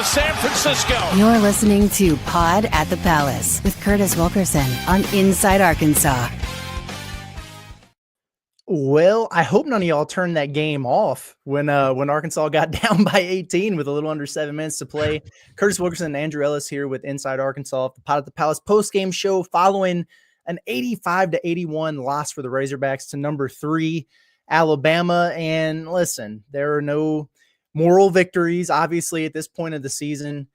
to San Francisco. You're listening to Pod at the Palace with Curtis Wilkerson on Inside Arkansas. Well, I hope none of y'all turned that game off when Arkansas got down by 18 with a little under 7 minutes to play. Curtis Wilkerson and Andrew Ellis here with Inside Arkansas, the Pod at the Palace postgame show following an 85-81 loss for the Razorbacks to number 3 Alabama. And listen, there are no moral victories, obviously, at this point of the season.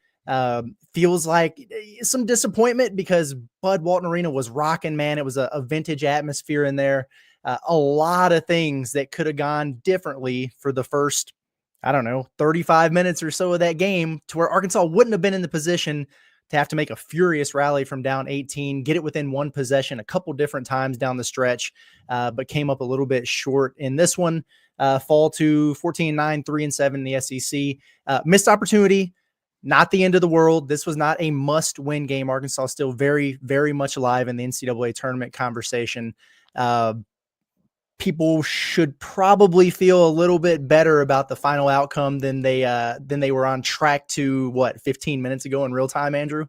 Feels like some disappointment because Bud Walton Arena was rocking, man. It was a vintage atmosphere in there. A lot of things that could have gone differently for the first, 35 minutes or so of that game, to where Arkansas wouldn't have been in the position to have to make a furious rally from down 18, get it within one possession a couple different times down the stretch, but came up a little bit short in this one, fall to 14-9, 3-7 in the SEC. Missed opportunity, not the end of the world. This was not a must-win game. Arkansas still very, very much alive in the NCAA tournament conversation. People should probably feel a little bit better about the final outcome than they were on track to 15 minutes ago in real time, Andrew?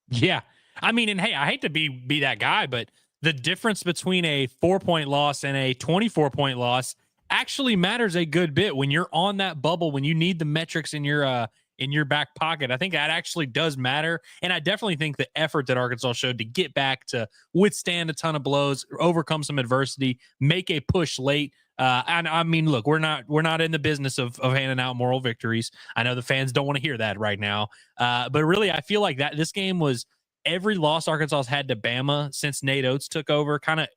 Yeah. I mean, and hey, I hate to be that guy, but the difference between a 4-point loss and a 24-point loss actually matters a good bit when you're on that bubble, when you need the metrics in your back pocket. I think that actually does matter. And I definitely think the effort that Arkansas showed to get back, to withstand a ton of blows, overcome some adversity, make a push late. And I mean, look, we're not in the business of handing out moral victories. I know the fans don't want to hear that right now. But really, I feel like that this game was every loss Arkansas's had to Bama since Nate Oates took over, kind of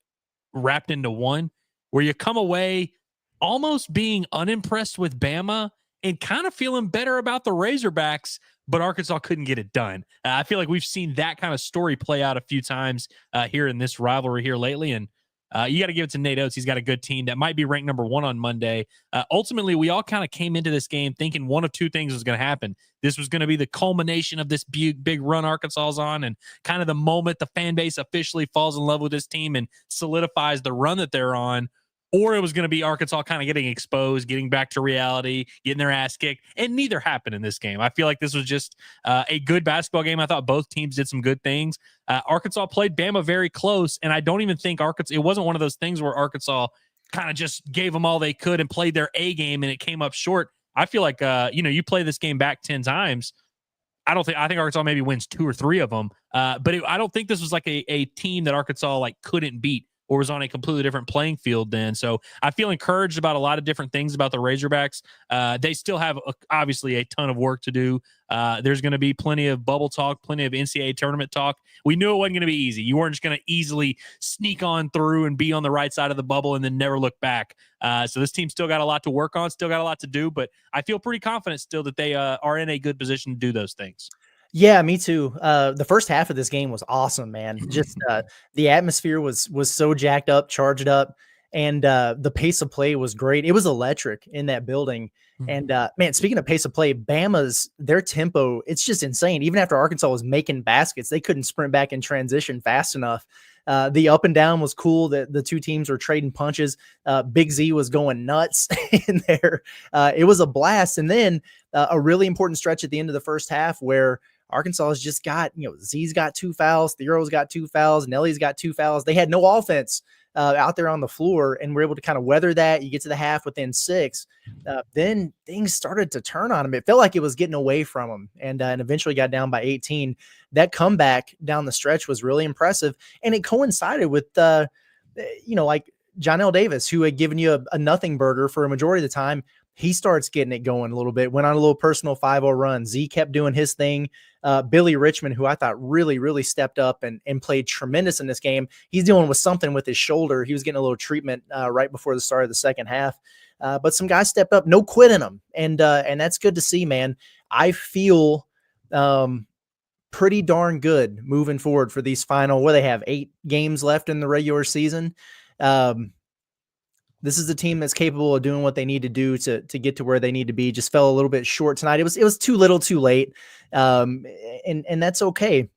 wrapped into one, where you come away almost being unimpressed with Bama and kind of feeling better about the Razorbacks, but Arkansas couldn't get it done. I feel like we've seen that kind of story play out a few times here in this rivalry here lately, and you got to give it to Nate Oates. He's got a good team that might be ranked number 1 on Monday. Ultimately, we all kind of came into this game thinking one of two things was going to happen. This was going to be the culmination of this big run Arkansas is on, and kind of the moment the fan base officially falls in love with this team and solidifies the run that they're on. Or it was going to be Arkansas kind of getting exposed, getting back to reality, getting their ass kicked. And neither happened in this game. I feel like this was just a good basketball game. I thought both teams did some good things. Arkansas played Bama very close, and I don't even think it wasn't one of those things where Arkansas kind of just gave them all they could and played their A game and it came up short. I feel like, you play this game back 10 times. I think Arkansas maybe wins 2 or 3 of them. But I don't think this was like a team that Arkansas couldn't beat, or was on a completely different playing field then. So I feel encouraged about a lot of different things about the Razorbacks. They still have obviously a ton of work to do. There's going to be plenty of bubble talk, plenty of NCAA tournament talk. We knew it wasn't going to be easy. You weren't just going to easily sneak on through and be on the right side of the bubble and then never look back. So this team still got a lot to work on, still got a lot to do, but I feel pretty confident still that they are in a good position to do those things. Yeah, me too. The first half of this game was awesome, man. Just the atmosphere was so jacked up, charged up, and the pace of play was great. It was electric in that building. And man, speaking of pace of play, their tempo, it's just insane. Even after Arkansas was making baskets, they couldn't sprint back in transition fast enough. The up and down was cool. The two teams were trading punches. Big Z was going nuts in there. It was a blast. And then a really important stretch at the end of the first half where Arkansas has just got, Z's got 2 fouls, Theo's got 2 fouls, Nelly's got 2 fouls. They had no offense out there on the floor, and we're able to kind of weather that. You get to the half within 6. Then things started to turn on them. It felt like it was getting away from them, and eventually got down by 18. That comeback down the stretch was really impressive, and it coincided with, like Jonell Davis, who had given you a nothing burger for a majority of the time. He starts getting it going a little bit, went on a little personal 5-0 run. Z kept doing his thing. Billy Richmond, who I thought really, really stepped up and played tremendous in this game. He's dealing with something with his shoulder. He was getting a little treatment right before the start of the second half. But some guys stepped up, no quit in them. And that's good to see, man. I feel pretty darn good moving forward for these final, they have 8 games left in the regular season. This is a team that's capable of doing what they need to do to get to where they need to be. Just fell a little bit short tonight. It was too little, too late, and that's okay.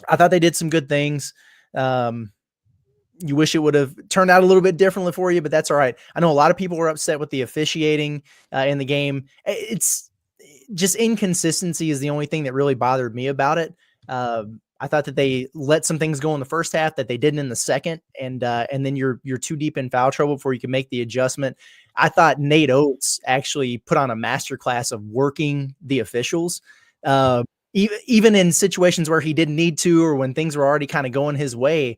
I thought they did some good things. You wish it would have turned out a little bit differently for you, but that's all right. I know a lot of people were upset with the officiating in the game. just inconsistency is the only thing that really bothered me about it. I thought that they let some things go in the first half that they didn't in the second, and then you're too deep in foul trouble before you can make the adjustment. I thought Nate Oates actually put on a masterclass of working the officials, even in situations where he didn't need to, or when things were already kind of going his way.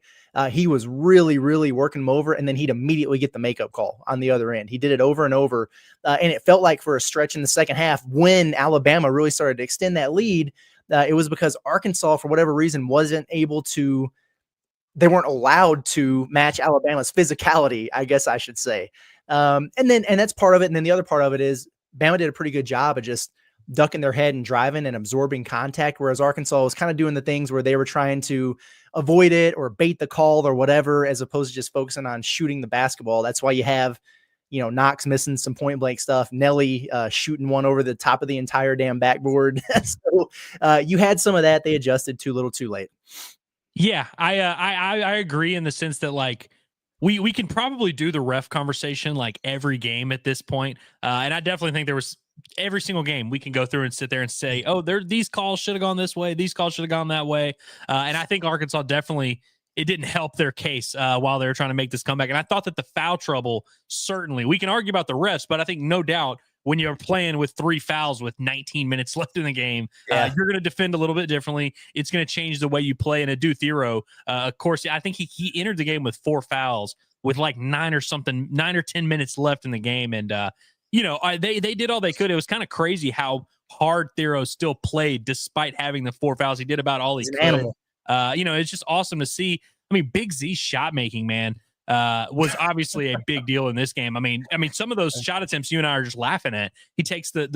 He was really, really working them over, and then he'd immediately get the makeup call on the other end. He did it over and over, and it felt like for a stretch in the second half when Alabama really started to extend that lead, it was because Arkansas, for whatever reason, they weren't allowed to match Alabama's physicality, I guess I should say. And that's part of it. And then the other part of it is Bama did a pretty good job of just ducking their head and driving and absorbing contact, whereas Arkansas was kind of doing the things where they were trying to avoid it or bait the call or whatever, as opposed to just focusing on shooting the basketball. That's why you have, Knox missing some point blank stuff, Nelly shooting one over the top of the entire damn backboard. So you had some of that. They adjusted too little too late. Yeah, I agree in the sense that like we can probably do the ref conversation like every game at this point. And I definitely think there was every single game we can go through and sit there and say, oh, these calls should have gone this way. These calls should have gone that way. And I think Arkansas definitely, it didn't help their case while they were trying to make this comeback. And I thought that the foul trouble, certainly, we can argue about the refs, but I think no doubt when you're playing with 3 fouls with 19 minutes left in the game, you're going to defend a little bit differently. It's going to change the way you play. And Adu Theo, of course, I think he entered the game with 4 fouls with like 9 or 10 minutes left in the game. And, they did all they could. It was kind of crazy how hard Theo still played despite having the 4 fouls. He did about all he could. Animal. It's just awesome to see. I mean, Big Z's shot making, man, was obviously a big deal in this game. I mean, some of those shot attempts you and I are just laughing at. He takes the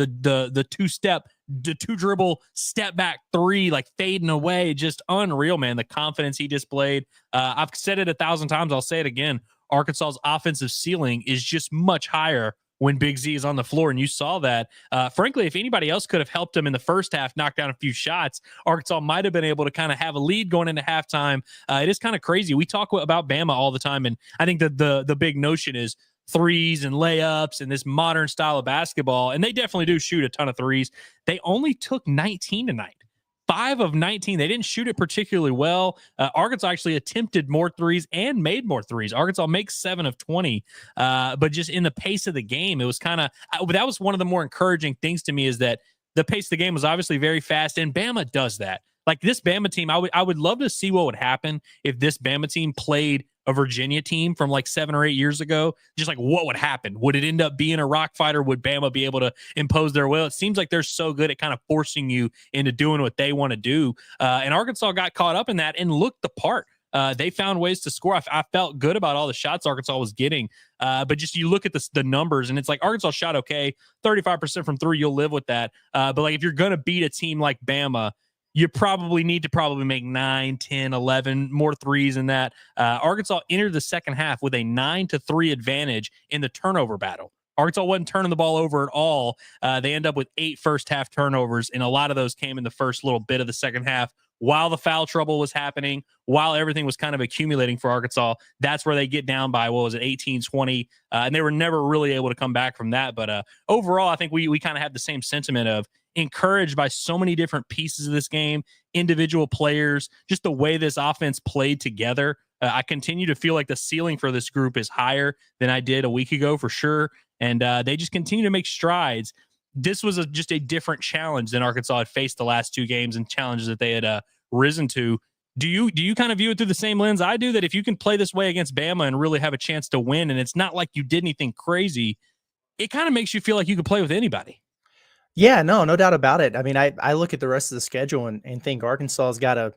2-dribble step back 3, like fading away, just unreal, man. The confidence he displayed. I've said it 1,000 times. I'll say it again. Arkansas's offensive ceiling is just much higher when Big Z is on the floor, and you saw that. Frankly, if anybody else could have helped him in the first half, knock down a few shots, Arkansas might have been able to kind of have a lead going into halftime. It is kind of crazy. We talk about Bama all the time, and I think that the big notion is threes and layups and this modern style of basketball, and they definitely do shoot a ton of threes. They only took 19 tonight. 5 of 19. They didn't shoot it particularly well. Arkansas actually attempted more threes and made more threes. Arkansas makes 7 of 20. But just in the pace of the game, it was kind of, that was one of the more encouraging things to me, is that the pace of the game was obviously very fast, and Bama does that. Like this Bama team, I would love to see what would happen if this Bama team played a Virginia team from like 7 or 8 years ago. Just like what would happen? Would it end up being a rock fighter? Would Bama be able to impose their will? It seems like they're so good at kind of forcing you into doing what they want to do. And Arkansas got caught up in that and looked the part. They found ways to score. I felt good about all the shots Arkansas was getting. But just you look at the numbers, and it's like Arkansas shot okay, 35% from 3. You'll live with that. But like if you're going to beat a team like Bama, you probably need to make 9, 10, 11 more threes than that. Arkansas entered the second half with a 9-3 advantage in the turnover battle. Arkansas wasn't turning the ball over at all. They end up with 8 first half turnovers, and a lot of those came in the first little bit of the second half while the foul trouble was happening, while everything was kind of accumulating for Arkansas. That's where they get down by, 18-20, and they were never really able to come back from that. But overall, I think we kind of have the same sentiment of encouraged by so many different pieces of this game, individual players, just the way this offense played together. I continue to feel like the ceiling for this group is higher than I did a week ago for sure. And they just continue to make strides. This was just a different challenge than Arkansas had faced the last 2 games and challenges that they had risen to. Do you kind of view it through the same lens I do, that if you can play this way against Bama and really have a chance to win, and it's not like you did anything crazy, it kind of makes you feel like you could play with anybody? Yeah, no doubt about it. I mean, I look at the rest of the schedule and think Arkansas has got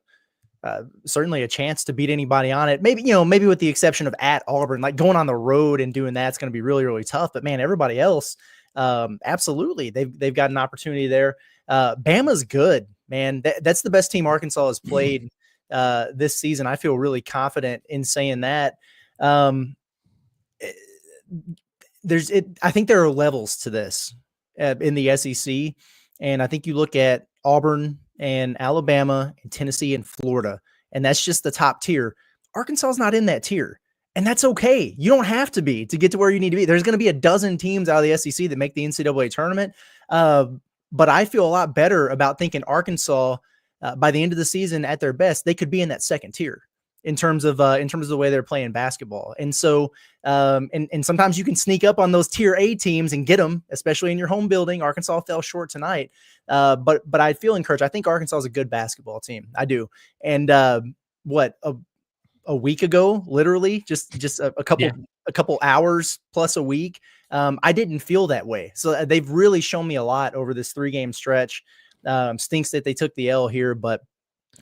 certainly a chance to beat anybody on it. Maybe with the exception of at Auburn, like going on the road and doing that's going to be really, really tough. But man, everybody else, absolutely, they've got an opportunity there. Bama's good, man. That's the best team Arkansas has played this season. I feel really confident in saying that. I think there are levels to this in the SEC, and I think you look at Auburn and Alabama and Tennessee and Florida, and that's just the top tier. Arkansas is not in that tier, and that's okay. You don't have to get to where you need to be. There's going to be a dozen teams out of the SEC that make the NCAA tournament. but I feel a lot better about thinking Arkansas by the end of the season at their best, they could be in that second tier in terms of the way they're playing basketball. And so, and sometimes you can sneak up on those tier A teams and get them, especially in your home building. Arkansas fell short tonight. But I feel encouraged. I think Arkansas is a good basketball team. I do. And, a week ago, literally just a couple hours plus a week, I didn't feel that way. So they've really shown me a lot over this 3-game stretch. Stinks that they took the L here, but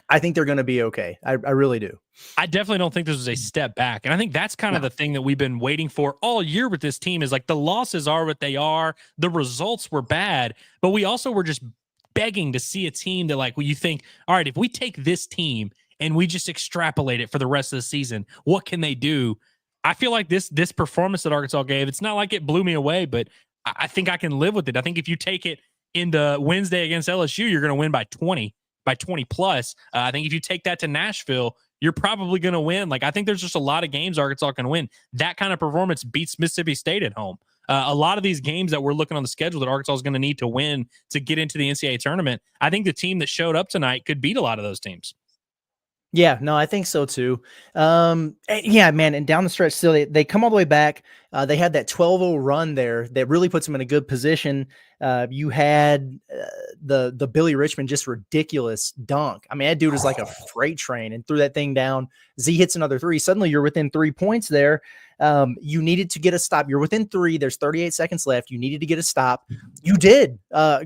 I think they're going to be okay. I really do. I definitely don't think this was a step back. And I think that's kind of the thing that we've been waiting for all year with this team is like the losses are what they are. The results were bad, but we also were just begging to see a team that like, well, you think, all right, if we take this team and we just extrapolate it for the rest of the season, what can they do? I feel like this performance that Arkansas gave, it's not like it blew me away, but I think I can live with it. I think if you take it into Wednesday against LSU, you're going to win by 20 plus. I think if you take that to Nashville, you're probably going to win. Like, I think there's just a lot of games Arkansas can win. That kind of performance beats Mississippi State at home. A lot of these games that we're looking on the schedule that Arkansas is going to need to win to get into the NCAA tournament, I think the team that showed up tonight could beat a lot of those teams. Yeah, no, I think so too. Yeah, man. And down the stretch, still, they come all the way back. They had that 12-0 run there that really puts them in a good position. You had the Billy Richmond just ridiculous dunk. I mean, that dude was like a freight train and threw that thing down. Z hits another 3. Suddenly you're within 3 points there. You needed to get a stop. You're within 3. There's 38 seconds left. You needed to get a stop. You did.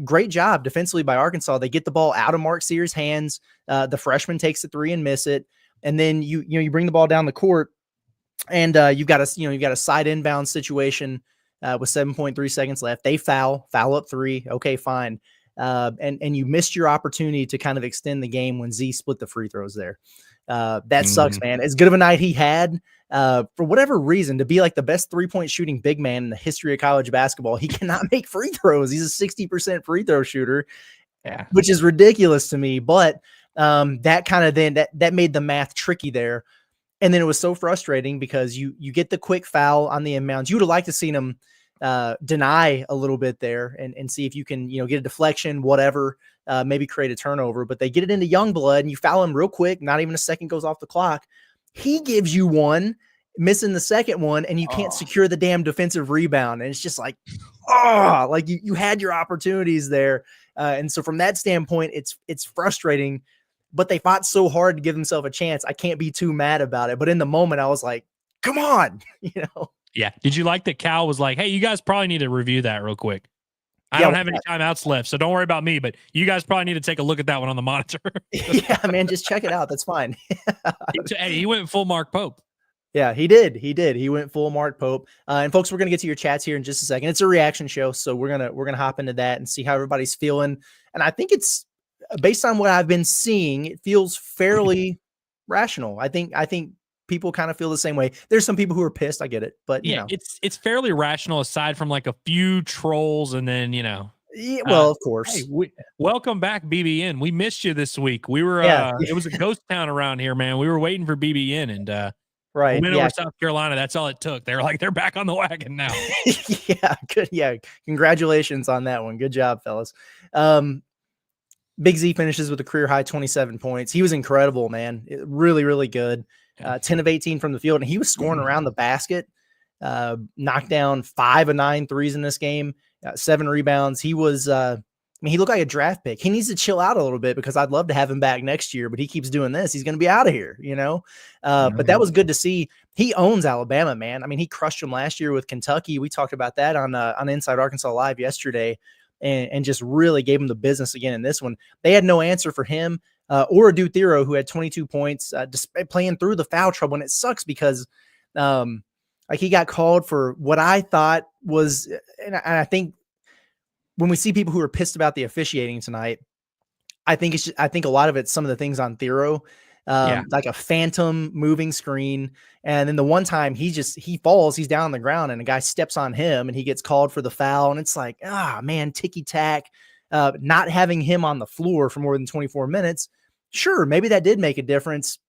Great job defensively by Arkansas. They get the ball out of Mark Sears' hands. The freshman takes the 3 and miss it. And then you bring the ball down the court and you've got a side inbound situation with 7.3 seconds left. They foul up 3. Okay, fine. And you missed your opportunity to kind of extend the game when Z split the free throws there. That sucks, man. As good of a night he had, for whatever reason, to be like the best 3-point shooting big man in the history of college basketball, he cannot make free throws. He's a 60% free throw shooter, which is ridiculous to me. But that kind of then that made the math tricky there. And then it was so frustrating because you get the quick foul on the inbounds. You would have liked to seen him deny a little bit there and see if you can, get a deflection, whatever, maybe create a turnover, but they get it into Youngblood and you foul him real quick. Not even a second goes off the clock. He gives you one, missing the second one, and you can't secure the damn defensive rebound. And it's just like, like you had your opportunities there. And so from that standpoint, it's frustrating, but they fought so hard to give themselves a chance. I can't be too mad about it. But in the moment I was like, come on, Yeah. Did you like that Cal was like, hey, you guys probably need to review that real quick. I don't have any timeouts left, so don't worry about me, but you guys probably need to take a look at that one on the monitor. Yeah, man, just check it out. That's fine. Hey, he went full Mark Pope. Yeah, he did. He went full Mark Pope. And folks, we're going to get to your chats here in just a second. It's a reaction show, so we're going to hop into that and see how everybody's feeling. And I think it's based on what I've been seeing, it feels fairly rational. I think people kind of feel the same way. There's some people who are pissed. I get it, but you know, it's fairly rational aside from like a few trolls, and then yeah, well, of course. Hey, welcome back, BBN. We missed you this week. We were it was a ghost town around here, man. We were waiting for BBN, and right, went over South Carolina. That's all it took. They were like, they're back on the wagon now. Yeah, good. Yeah, congratulations on that one. Good job, fellas. Big Z finishes with a career high 27 points. He was incredible, man. Really, really good. 10 of 18 from the field, and he was scoring around the basket. Knocked down 5 of 9 threes in this game, 7 rebounds. He was, he looked like a draft pick. He needs to chill out a little bit because I'd love to have him back next year, but he keeps doing this. He's going to be out of here, But that was good to see. He owns Alabama, man. I mean, he crushed them last year with Kentucky. We talked about that on Inside Arkansas Live yesterday, and just really gave him the business again in this one. They had no answer for him. Or Adu Theo, who had 22 points, despite playing through the foul trouble. And it sucks because he got called for what I thought was, and I think when we see people who are pissed about the officiating tonight, I think a lot of it's some of the things on Theo, like a phantom moving screen. And then the one time he falls, he's down on the ground and a guy steps on him and he gets called for the foul. And it's like, man, ticky tack. Not having him on the floor for more than 24 minutes. Sure, maybe that did make a difference.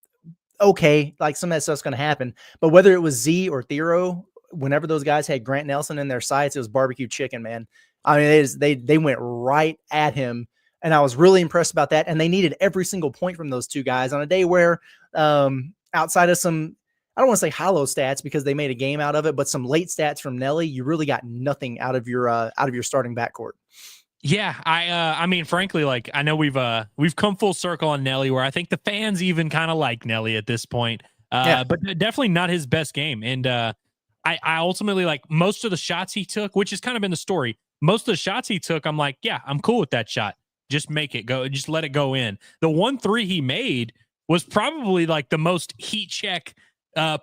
Okay, like some of that stuff's going to happen. But whether it was Z or Theo, whenever those guys had Grant Nelson in their sights, it was barbecue chicken, man. I mean, they went right at him, and I was really impressed about that. And they needed every single point from those two guys on a day where, outside of some, I don't want to say hollow stats because they made a game out of it, but some late stats from Nelly, you really got nothing out of your starting backcourt. Yeah, I mean, frankly, like I know we've come full circle on Nelly, where I think the fans even kind of like Nelly at this point. But definitely not his best game. And I ultimately, like, most of the shots he took, which has kind of been the story. Most of the shots he took, I'm like, yeah, I'm cool with that shot. Just make it go. Just let it go in. The 1-3 he made was probably like the most heat check,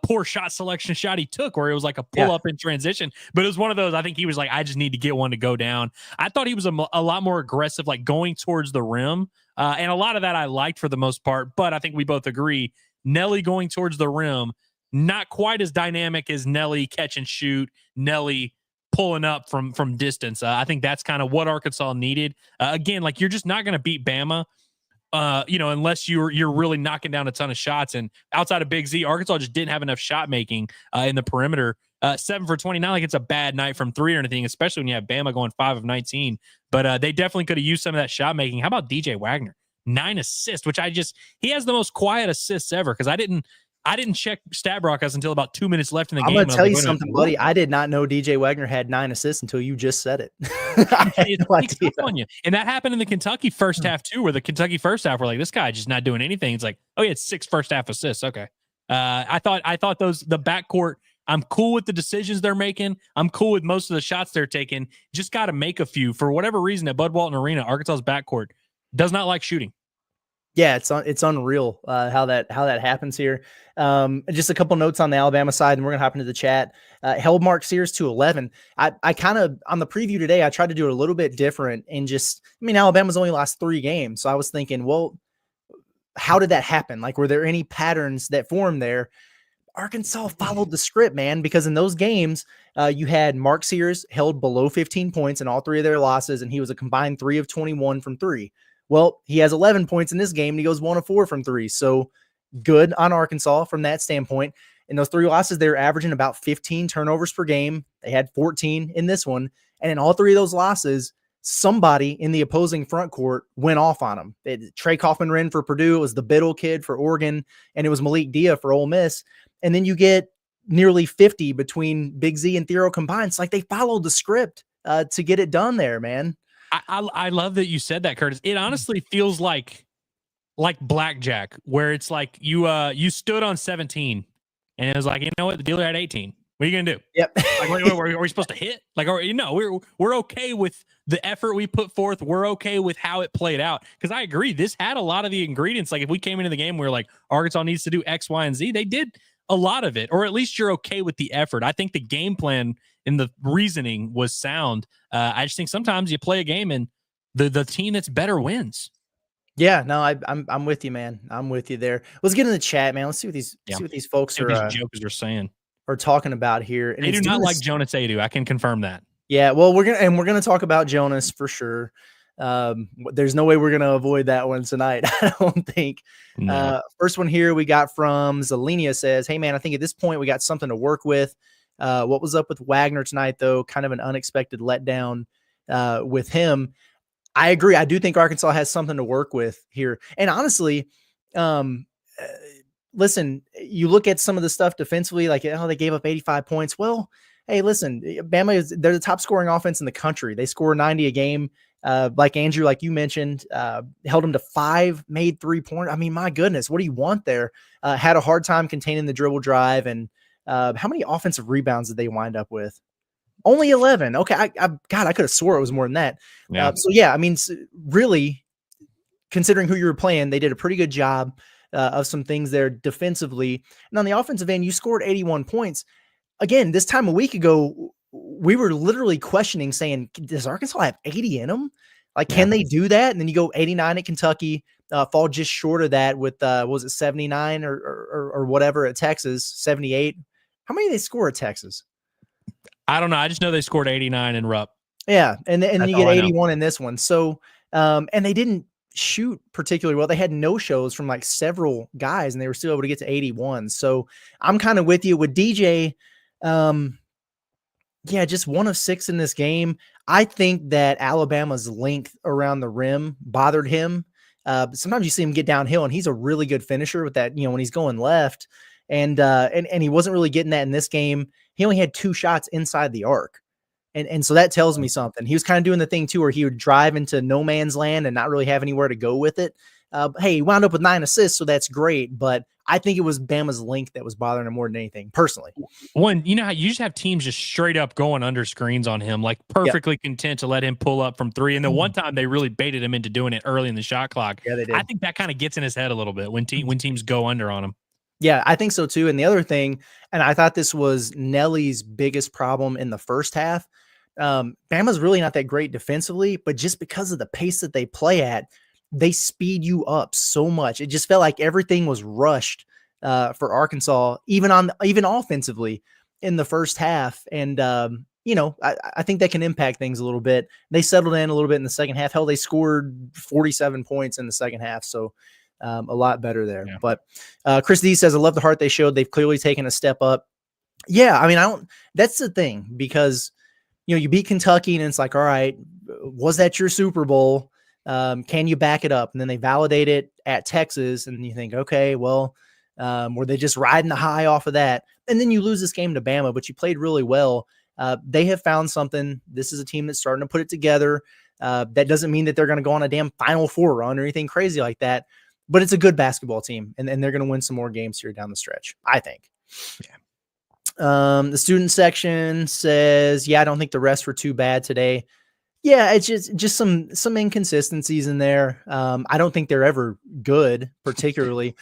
poor shot selection shot he took, where it was like a pull up in transition. But it was one of those, I think he was like, I just need to get one to go down. I thought he was a lot more aggressive, like going towards the rim. And a lot of that I liked for the most part. But I think we both agree, Nelly going towards the rim, not quite as dynamic as Nelly catch and shoot, Nelly pulling up from distance. I think that's kind of what Arkansas needed. Again, like, you're just not going to beat Bama, unless you're really knocking down a ton of shots. And outside of Big Z, Arkansas just didn't have enough shot making in the perimeter. 7 for 20, not like it's a bad night from three or anything, especially when you have Bama going 5 of 19. But they definitely could have used some of that shot making. How about DJ Wagner? 9 assists, which he has the most quiet assists ever, because I didn't check StatBroadcast until about 2 minutes left in the game. I'm gonna tell you something, buddy. I did not know DJ Wagner had 9 assists until you just said it. It's on you. And that happened in the Kentucky first half too, where the Kentucky first half were like, this guy just not doing anything. It's like, oh yeah, it's 6 first half assists. Okay. I thought the backcourt, I'm cool with the decisions they're making. I'm cool with most of the shots they're taking. Just got to make a few. For whatever reason, at Bud Walton Arena, Arkansas's backcourt does not like shooting. Yeah, it's unreal how that happens here. Just a couple notes on the Alabama side, and we're gonna hop into the chat. Held Mark Sears to 11. I kind of, on the preview today, I tried to do it a little bit different and Alabama's only lost 3 games, so I was thinking, well, how did that happen? Like, were there any patterns that formed there? Arkansas followed the script, man, because in those games, you had Mark Sears held below 15 points in all 3 of their losses, and he was a combined 3 of 21 from 3. Well, he has 11 points in this game, and he goes 1 of 4 from 3. So good on Arkansas from that standpoint. In those 3 losses, they were averaging about 15 turnovers per game. They had 14 in this one. And in all 3 of those losses, somebody in the opposing front court went off on them. Trey Kaufman-Renn for Purdue. It was the Biddle kid for Oregon, and it was Malik Dia for Ole Miss. And then you get nearly 50 between Big Z and Theo combined. It's like they followed the script to get it done there, man. I love that you said that, Curtis. It honestly feels like blackjack, where it's like you stood on 17 and it was like, you know what, the dealer had 18. What are you gonna do? Yep. Like, are we supposed to hit? Like, we're okay with the effort we put forth. We're okay with how it played out. Because I agree, this had a lot of the ingredients. Like, if we came into the game, we were like, Arkansas needs to do X, Y, and Z. They did a lot of it, or at least you're okay with the effort. I think the game plan and the reasoning was sound. I just think sometimes you play a game and the team that's better wins. Yeah, no, I'm with you, man. I'm with you there. Let's get in the chat, man. Let's see what these folks these jokers are saying or talking about here. And they do not like Jonas Adu. I can confirm that. Yeah, well, we're gonna talk about Jonas for sure. There's no way we're gonna avoid that one tonight, I don't think. No. First one here we got from Zelenia says, "Hey man, I think at this point we got something to work with. What was up with Wagner tonight, though? Kind of an unexpected letdown with him." I agree. I do think Arkansas has something to work with here. And honestly, listen, you look at some of the stuff defensively, like, oh, they gave up 85 points. Well, hey, listen, Bama they're the top scoring offense in the country. They score 90 a game. Like Andrew, like you mentioned, held them to 5, made 3 points. I mean, my goodness, what do you want there? Had a hard time containing the dribble drive. And how many offensive rebounds did they wind up with? Only 11. Okay. I could have swore it was more than that. Yeah. So yeah, I mean, really considering who you were playing, they did a pretty good job of some things there defensively. And on the offensive end, you scored 81 points. Again, this time a week ago, we were literally questioning, saying, does Arkansas have 80 in them? Like, can they do that? And then you go 89 at Kentucky, fall just short of that with, was it 79 or whatever at Texas, 78? How many did they score at Texas? I don't know. I just know they scored 89 in Rupp. Yeah. And then you get 81 in this one. So, and they didn't shoot particularly well. They had no shows from like several guys, and they were still able to get to 81. So I'm kind of with you with DJ. Yeah, just 1 of 6 in this game. I think that Alabama's length around the rim bothered him. Sometimes you see him get downhill, and he's a really good finisher with that, when he's going left. And he wasn't really getting that in this game. He only had 2 shots inside the arc. And so that tells me something. He was kind of doing the thing too, where he would drive into no man's land and not really have anywhere to go with it. Hey, he wound up with 9 assists, so that's great. But I think it was Bama's length that was bothering him more than anything, personally. One, you know how you just have teams just straight up going under screens on him, like perfectly content to let him pull up from 3. And the one time they really baited him into doing it early in the shot clock. Yeah, they did. I think that kind of gets in his head a little bit when teams go under on him. Yeah, I think so too. And the other thing, and I thought this was Nelly's biggest problem in the first half. Bama's really not that great defensively, but just because of the pace that they play at, they speed you up so much. It just felt like everything was rushed for Arkansas, even offensively in the first half. And I think that can impact things a little bit. They settled in a little bit in the second half. Hell, they scored 47 points in the second half. So a lot better there. Yeah. But Chris D says, I love the heart they showed. They've clearly taken a step up. Yeah, I mean, that's the thing, because you beat Kentucky and it's like, all right, was that your Super Bowl? Can you back it up? And then they validate it at Texas, and you think, okay, well, were they just riding the high off of that? And then you lose this game to Bama, but you played really well. They have found something. This is a team that's starting to put it together. That doesn't mean that they're going to go on a damn Final Four run or anything crazy like that, but it's a good basketball team, and they're going to win some more games here down the stretch, I think. Yeah. The student section says, yeah, I don't think the refs were too bad today. Yeah, it's just some inconsistencies in there. I don't think they're ever good, particularly.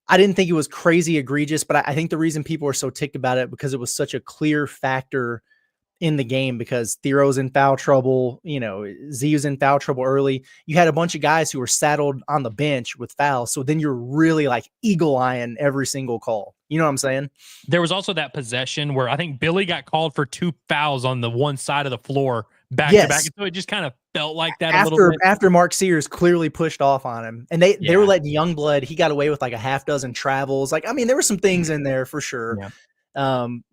I didn't think it was crazy egregious, but I think the reason people are so ticked about it because it was such a clear factor in the game, because Thero's in foul trouble, Z's in foul trouble early. You had a bunch of guys who were saddled on the bench with fouls. So then you're really like eagle-eyeing every single call. You know what I'm saying? There was also that possession where I think Billy got called for 2 fouls on the one side of the floor back to back. So it just kind of felt like that a little bit. After Mark Sears clearly pushed off on him, and they were letting Youngblood, he got away with like a half dozen travels. Like, I mean, there were some things in there for sure. Yeah.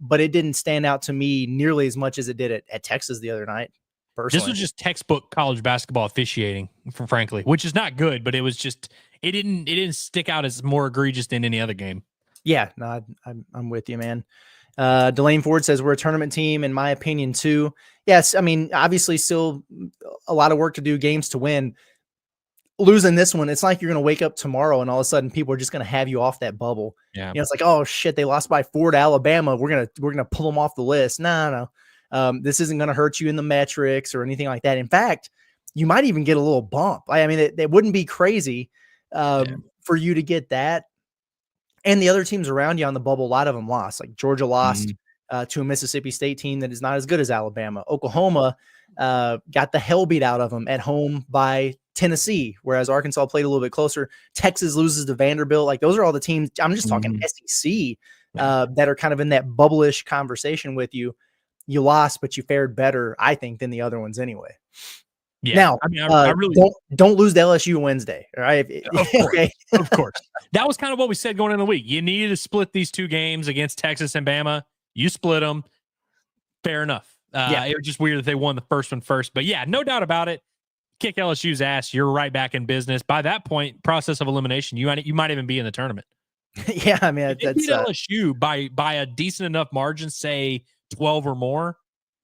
But it didn't stand out to me nearly as much as it did at Texas the other night. Personally. This was just textbook college basketball officiating, frankly, which is not good, but it was just, it didn't stick out as more egregious than any other game. Yeah, no, I'm with you, man. Delane Ford says we're a tournament team, in my opinion, too. Yes, I mean, obviously still a lot of work to do, games to win. Losing this one, it's like you're going to wake up tomorrow and all of a sudden people are just going to have you off that bubble. Yeah. It's like, oh shit, they lost by 4 to Alabama. We're going to pull them off the list. No. This isn't going to hurt you in the metrics or anything like that. In fact, you might even get a little bump. I mean, it wouldn't be crazy for you to get that. And the other teams around you on the bubble, a lot of them lost. Like Georgia lost to a Mississippi State team that is not as good as Alabama. Oklahoma got the hell beat out of them at home by Tennessee, whereas Arkansas played a little bit closer. Texas loses to Vanderbilt. Like, those are all the teams. I'm just talking SEC that are kind of in that bubble-ish conversation with you. You lost, but you fared better, I think, than the other ones anyway. Yeah. Now, I mean, I really don't lose to LSU Wednesday. All right. Of course. Okay. Of course. That was kind of what we said going into the week. You needed to split these 2 games against Texas and Bama. You split them. Fair enough. It was just weird that they won the first one first. But yeah, no doubt about it. Kick LSU's ass. You're right back in business. By that point, process of elimination, you might even be in the tournament. Yeah, I mean, that's LSU by a decent enough margin, say 12 or more.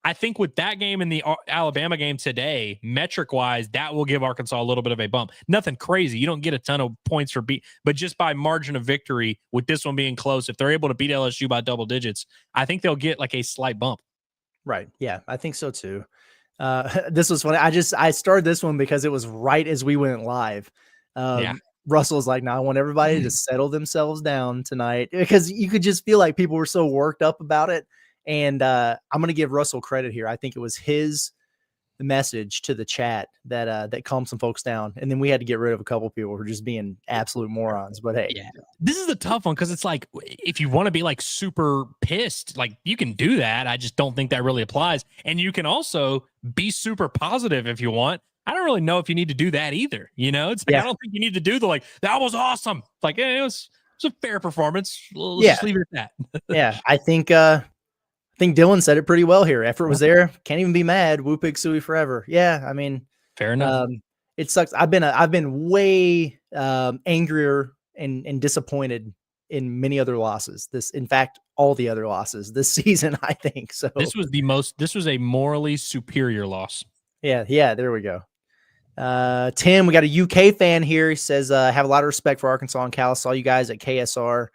I think with that game and the Alabama game today, metric-wise, that will give Arkansas a little bit of a bump. Nothing crazy. You don't get a ton of points for but just by margin of victory, with this one being close, if they're able to beat LSU by double digits, I think they'll get like a slight bump. Right. Yeah, I think so too. This was funny. I started this one because it was right as we went live. Russell's like, no, I want everybody to settle themselves down tonight, because you could just feel like people were so worked up about it. And I'm going to give Russell credit here. I think it was his message to the chat that calmed some folks down. And then we had to get rid of a couple people who were just being absolute morons. But hey, this is a tough one, because it's like, if you want to be like super pissed, like, you can do that. I just don't think that really applies. And you can also be super positive if you want. I don't really know if you need to do that either. It's like, I don't think you need to do that was awesome. Like, it was a fair performance. Let's just leave it at that. Yeah, I think think Dylan said it pretty well here. Effort was there. Can't even be mad. Woo pig suey forever. Yeah, I mean, fair enough. It sucks. I've been way angrier and disappointed in many other losses. In fact, all the other losses this season, I think. So this was a morally superior loss. Yeah, there we go. Tim, we got a UK fan here. He says, have a lot of respect for Arkansas and Cal. Saw you guys at KSR.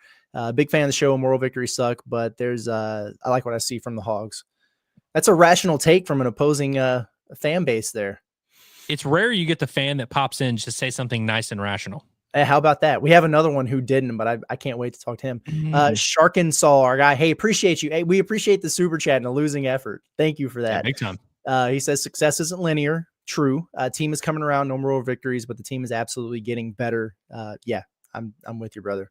Big fan of the show. Moral victories suck, but I like what I see from the Hogs. That's a rational take from an opposing fan base there. It's rare you get the fan that pops in to say something nice and rational. Hey, how about that? We have another one who didn't, but I can't wait to talk to him. Sharkin Saul, our guy. Hey, appreciate you. Hey, we appreciate the super chat and a losing effort. Thank you for that. Yeah, big time. He says success isn't linear. True. Team is coming around, no moral victories, but the team is absolutely getting better. Yeah, I'm with you, brother.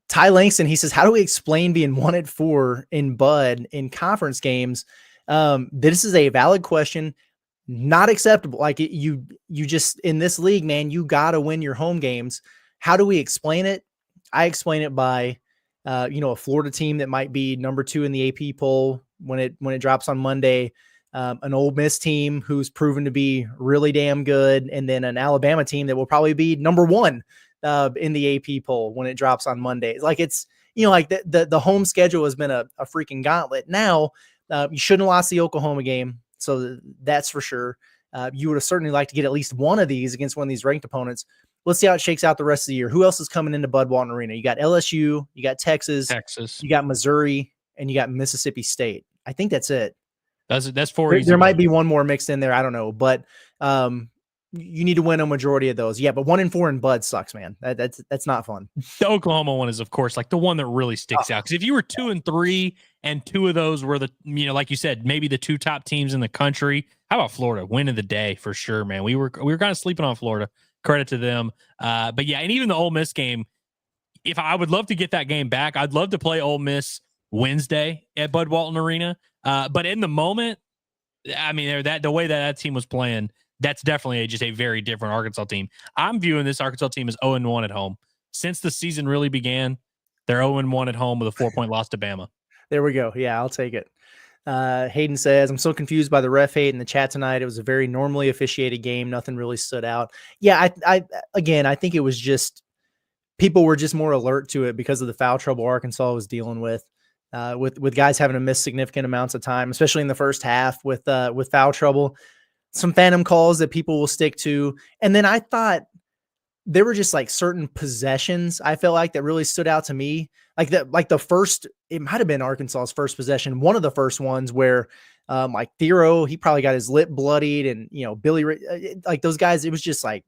Ty Langston, he says, how do we explain being 1-4 in Bud in conference games? This is a valid question. Not acceptable. Like you just in this league, man, you got to win your home games. How do we explain it? I explain it by, a Florida team that might be number 2 in the AP poll when it drops on Monday, an Ole Miss team who's proven to be really damn good, and then an Alabama team that will probably be number 1 in the AP poll when it drops on Monday. Like it's, like the home schedule has been a freaking gauntlet. Now, you shouldn't have lost the Oklahoma game. So that's for sure. You would have certainly liked to get at least one of these against one of these ranked opponents. Let's see how it shakes out the rest of the year. Who else is coming into Bud Walton Arena? You got LSU, you got Texas, you got Missouri, and you got Mississippi State. I think that's it. That's 4. There might be one more mixed in there. I don't know, but you need to win a majority of those. Yeah, but 1-4 in Bud sucks, man. That's not fun. The Oklahoma one is, of course, like the one that really sticks out. Because if you were 2-3 and 2 of those were the, like you said, maybe the 2 top teams in the country. How about Florida? Win of the day for sure, man. We were kind of sleeping on Florida. Credit to them. But yeah, and even the Ole Miss game. If I would love to get that game back, I'd love to play Ole Miss Wednesday at Bud Walton Arena. But in the moment, I mean, the way that team was playing, that's definitely just a very different Arkansas team. I'm viewing this Arkansas team as 0-1 at home. Since the season really began, they're 0-1 at home with a 4-point loss to Bama. There we go. Yeah, I'll take it. Hayden says, I'm so confused by the ref hate in the chat tonight. It was a very normally officiated game. Nothing really stood out. Yeah, I think it was just people were just more alert to it because of the foul trouble Arkansas was dealing with guys having to miss significant amounts of time, especially in the first half with foul trouble. Some phantom calls that people will stick to. And then I thought there were just like certain possessions I felt like that really stood out to me. Like the first, it might've been Arkansas's first possession. One of the first ones where like Theo, he probably got his lip bloodied, and, Billy, like those guys, it was just like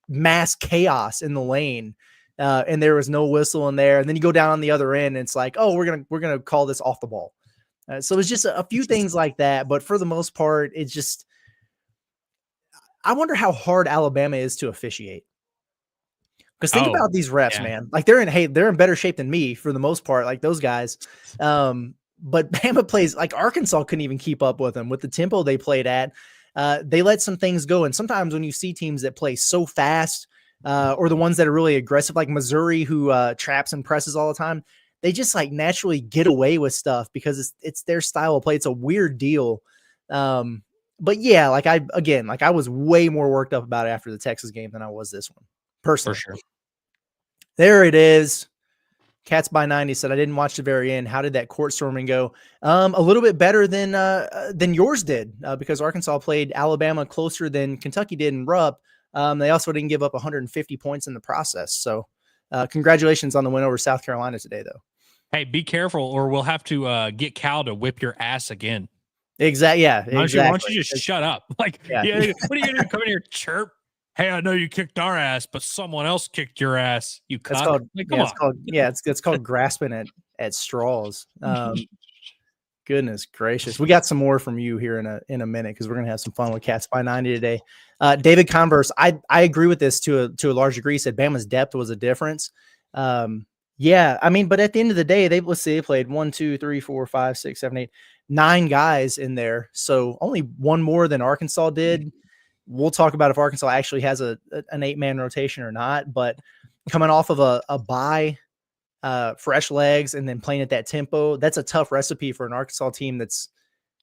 mass chaos in the lane. And there was no whistle in there. And then you go down on the other end and it's like, oh, we're going to call this off the ball. So it's just a few things like that. But for the most part, it's just, I wonder how hard Alabama is to officiate. Because think about these refs, man. Like they're in better shape than me for the most part, like those guys. But Bama plays like Arkansas couldn't even keep up with them with the tempo they played at. They let some things go. And sometimes when you see teams that play so fast, or the ones that are really aggressive, like Missouri, who traps and presses all the time, they just like naturally get away with stuff because it's their style of play. It's a weird deal. But yeah, I was way more worked up about it after the Texas game than I was this one, personally. For sure. There it is. Cats by 90 said, I didn't watch the very end. How did that court storming go? A little bit better than yours did, because Arkansas played Alabama closer than Kentucky did in Rupp. They also didn't give up 150 points in the process. So congratulations on the win over South Carolina today, though. Hey, be careful, or we'll have to get Cal to whip your ass again. Exactly. Yeah. Exactly. Why don't you just shut up? Like, what are you going to come in here chirp? Hey, I know you kicked our ass, but someone else kicked your ass. You cut. It's called grasping at straws. Goodness gracious. We got some more from you here in a minute, because we're going to have some fun with Cats by 90 today. David Converse, I agree with this to a large degree. He said Bama's depth was a difference. Yeah, I mean, but at the end of the day, they played 1, 2, 3, 4, 5, 6, 7, 8, 9 guys in there. So only one more than Arkansas did. We'll talk about if Arkansas actually has an 8-man rotation or not, but coming off of a bye, fresh legs, and then playing at that tempo. That's a tough recipe for an Arkansas team that's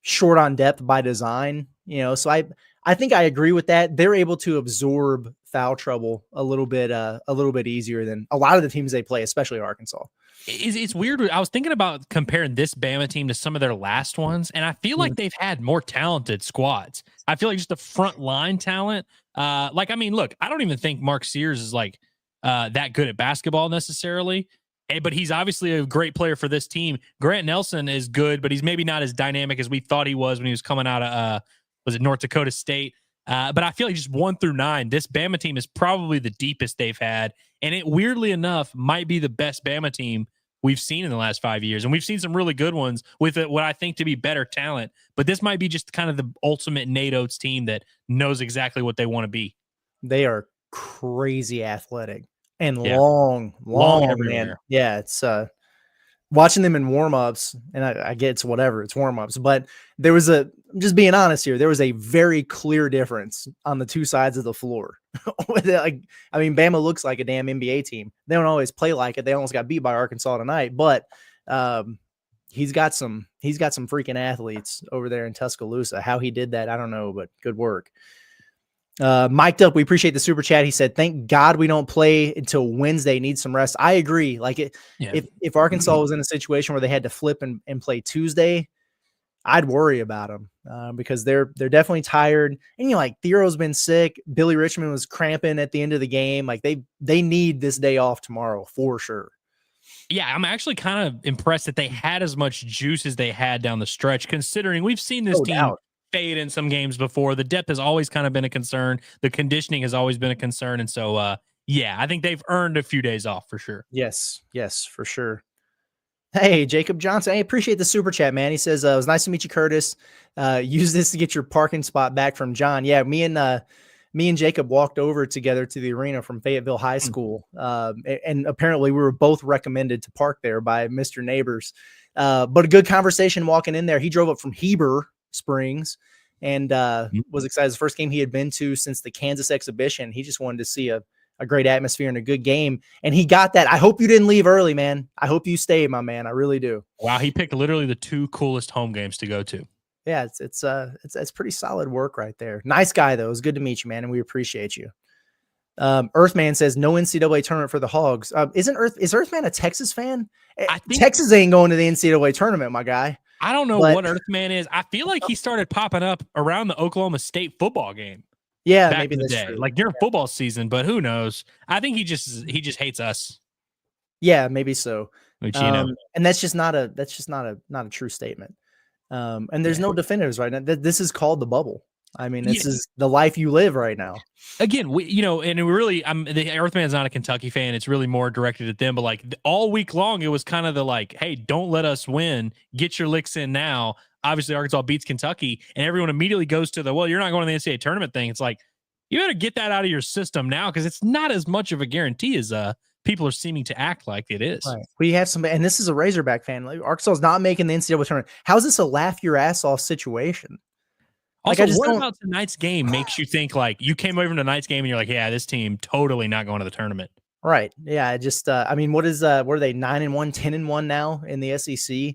short on depth by design. So I think I agree with that. They're able to absorb foul trouble a little bit easier than a lot of the teams they play, especially Arkansas. It's weird. I was thinking about comparing this Bama team to some of their last ones, and I feel like they've had more talented squads. I feel like just the front line talent. Look, I don't even think Mark Sears is that good at basketball necessarily, but he's obviously a great player for this team. Grant Nelson is good, but he's maybe not as dynamic as we thought he was when he was coming out of was it North Dakota State. But I feel like just 1 through 9, this Bama team is probably the deepest they've had. And it, weirdly enough, might be the best Bama team we've seen in the last 5 years. And we've seen some really good ones with what I think to be better talent. But this might be just kind of the ultimate Nate Oates team that knows exactly what they want to be. They are crazy athletic and long everywhere. Man. Yeah, it's watching them in warm-ups, and I get it's whatever, it's warm-ups, but there was just being honest here, there was a very clear difference on the two sides of the floor. Bama looks like a damn NBA team. They don't always play like it. They almost got beat by Arkansas tonight, but he's got some freaking athletes over there in Tuscaloosa. How he did that, I don't know, but good work. Mic'd up, we appreciate the super chat. He said, thank God we don't play until Wednesday, need some rest. I agree. If Arkansas was in a situation where they had to flip and play Tuesday, I'd worry about them because they're definitely tired. And Theo's been sick. Billy Richmond was cramping at the end of the game. They need this day off tomorrow for sure. Yeah, I'm actually kind of impressed that they had as much juice as they had down the stretch, considering we've seen this team fade in some games before. The depth has always kind of been a concern. The conditioning has always been a concern. And so, I think they've earned a few days off for sure. Yes, for sure. Hey, Jacob Johnson. I appreciate the super chat, man. He says, it was nice to meet you, Curtis. Use this to get your parking spot back from John. Yeah, me and Jacob walked over together to the arena from Fayetteville High School. And apparently we were both recommended to park there by Mr. Neighbors. But a good conversation walking in there. He drove up from Heber Springs and was excited. It's the first game he had been to since the Kansas exhibition. He just wanted to see a great atmosphere and a good game, and he got that. I hope you didn't leave early, man. I hope you stayed, my man. I really do. Wow, he picked literally the 2 coolest home games to go to. Yeah, it's pretty solid work right there. Nice guy though. It was good to meet you, man, and we appreciate you. Earthman says no NCAA tournament for the Hogs. Is Earthman a Texas fan? I think Texas ain't going to the NCAA tournament, my guy. I don't know what Earthman is. I feel like he started popping up around the Oklahoma State football game. Yeah, back maybe in the that's day, true. during football season, but who knows? I think he just hates us. Yeah, maybe so. Which, and that's just not a true statement. And there's no definitives right now. This is called the bubble. This is the life you live right now. Again, the Earthman's not a Kentucky fan. It's really more directed at them. But all week long, it was kind of hey, don't let us win. Get your licks in now. Obviously, Arkansas beats Kentucky, and everyone immediately goes to you're not going to the NCAA tournament thing. It's you better get that out of your system now because it's not as much of a guarantee as people are seeming to act like it is. Right. We have some, and this is a Razorback fan. Arkansas is not making the NCAA tournament. How is this a laugh your ass off situation? Also, what about tonight's game makes you think you came over to tonight's game and you're yeah, this team totally not going to the tournament? Right. Yeah. Just, what are they 9-1, 10-1 now in the SEC?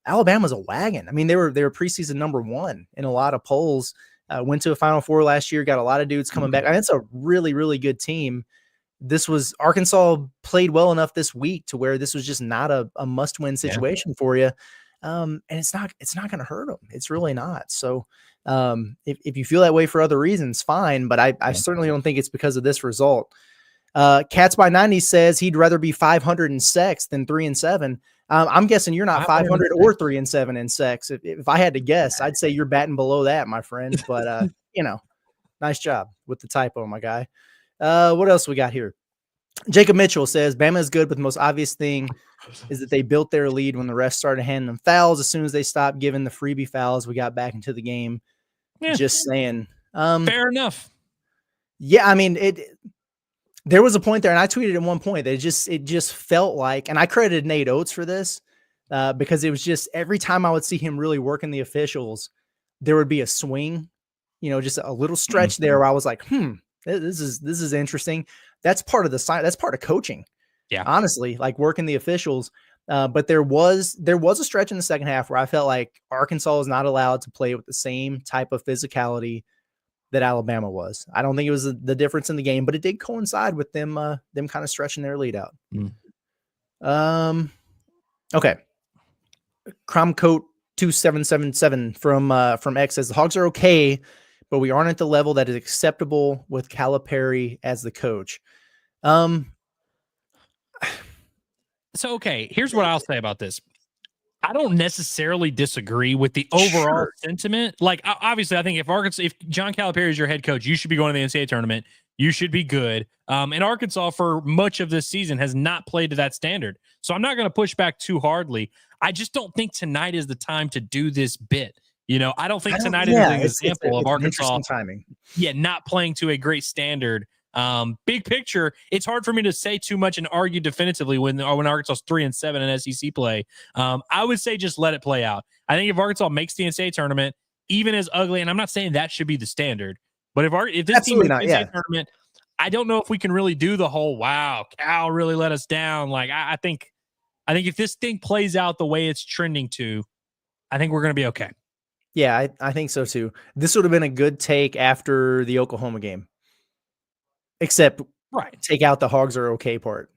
Alabama's a wagon. They were preseason number 1 in a lot of polls. Went to a Final Four last year. Got a lot of dudes coming back. It's a really, really good team. Arkansas played well enough this week to where this was just not a must-win situation for you. And it's not going to hurt them. It's really not. So if you feel that way for other reasons, fine. But I certainly don't think it's because of this result. Cats by 90 says he'd rather be 500 in sex than 3-7. I'm guessing you're not 500 or 3-7 in sex. If I had to guess, I'd say you're batting below that, my friend. But nice job with the typo, my guy. What else we got here? Jacob Mitchell says Bama is good, but the most obvious thing is that they built their lead when the refs started handing them fouls. As soon as they stopped giving the freebie fouls, we got back into the game. Yeah. Just saying. Fair enough. Yeah, there was a point there, and I tweeted at one point that it just felt like, and I credited Nate Oates for this because it was just every time I would see him really working the officials, there would be a swing, just a little stretch there where I was like, this is interesting. That's part of the science. That's part of coaching. Yeah. honestly, like working the officials. But there was a stretch in the second half where I felt like Arkansas was not allowed to play with the same type of physicality that Alabama was. I don't think it was the difference in the game, but it did coincide with them kind of stretching their lead out. Okay. Cromcoat 2777 from X says the Hogs are okay, but we aren't at the level that is acceptable with Calipari as the coach. So, okay, here's what I'll say about this. I don't necessarily disagree with the overall sentiment. Like, obviously, I think if John Calipari is your head coach, you should be going to the NCAA tournament. You should be good. And Arkansas, for much of this season, has not played to that standard. So I'm not going to push back too hardly. I just don't think tonight is the time to do this bit. I don't think tonight is an example of Arkansas timing. Yeah, not playing to a great standard. Big picture, it's hard for me to say too much and argue definitively when Arkansas is 3-7 in SEC play. I would say just let it play out. I think if Arkansas makes the NCAA tournament, even as ugly, and I'm not saying that should be the standard, but if this team makes the NCAA tournament, I don't know if we can really do the whole wow, Cal really let us down. Like I think if this thing plays out the way it's trending to, I think we're going to be okay. Yeah, I think so too. This would have been a good take after the Oklahoma game. Except take out the Hogs are okay part.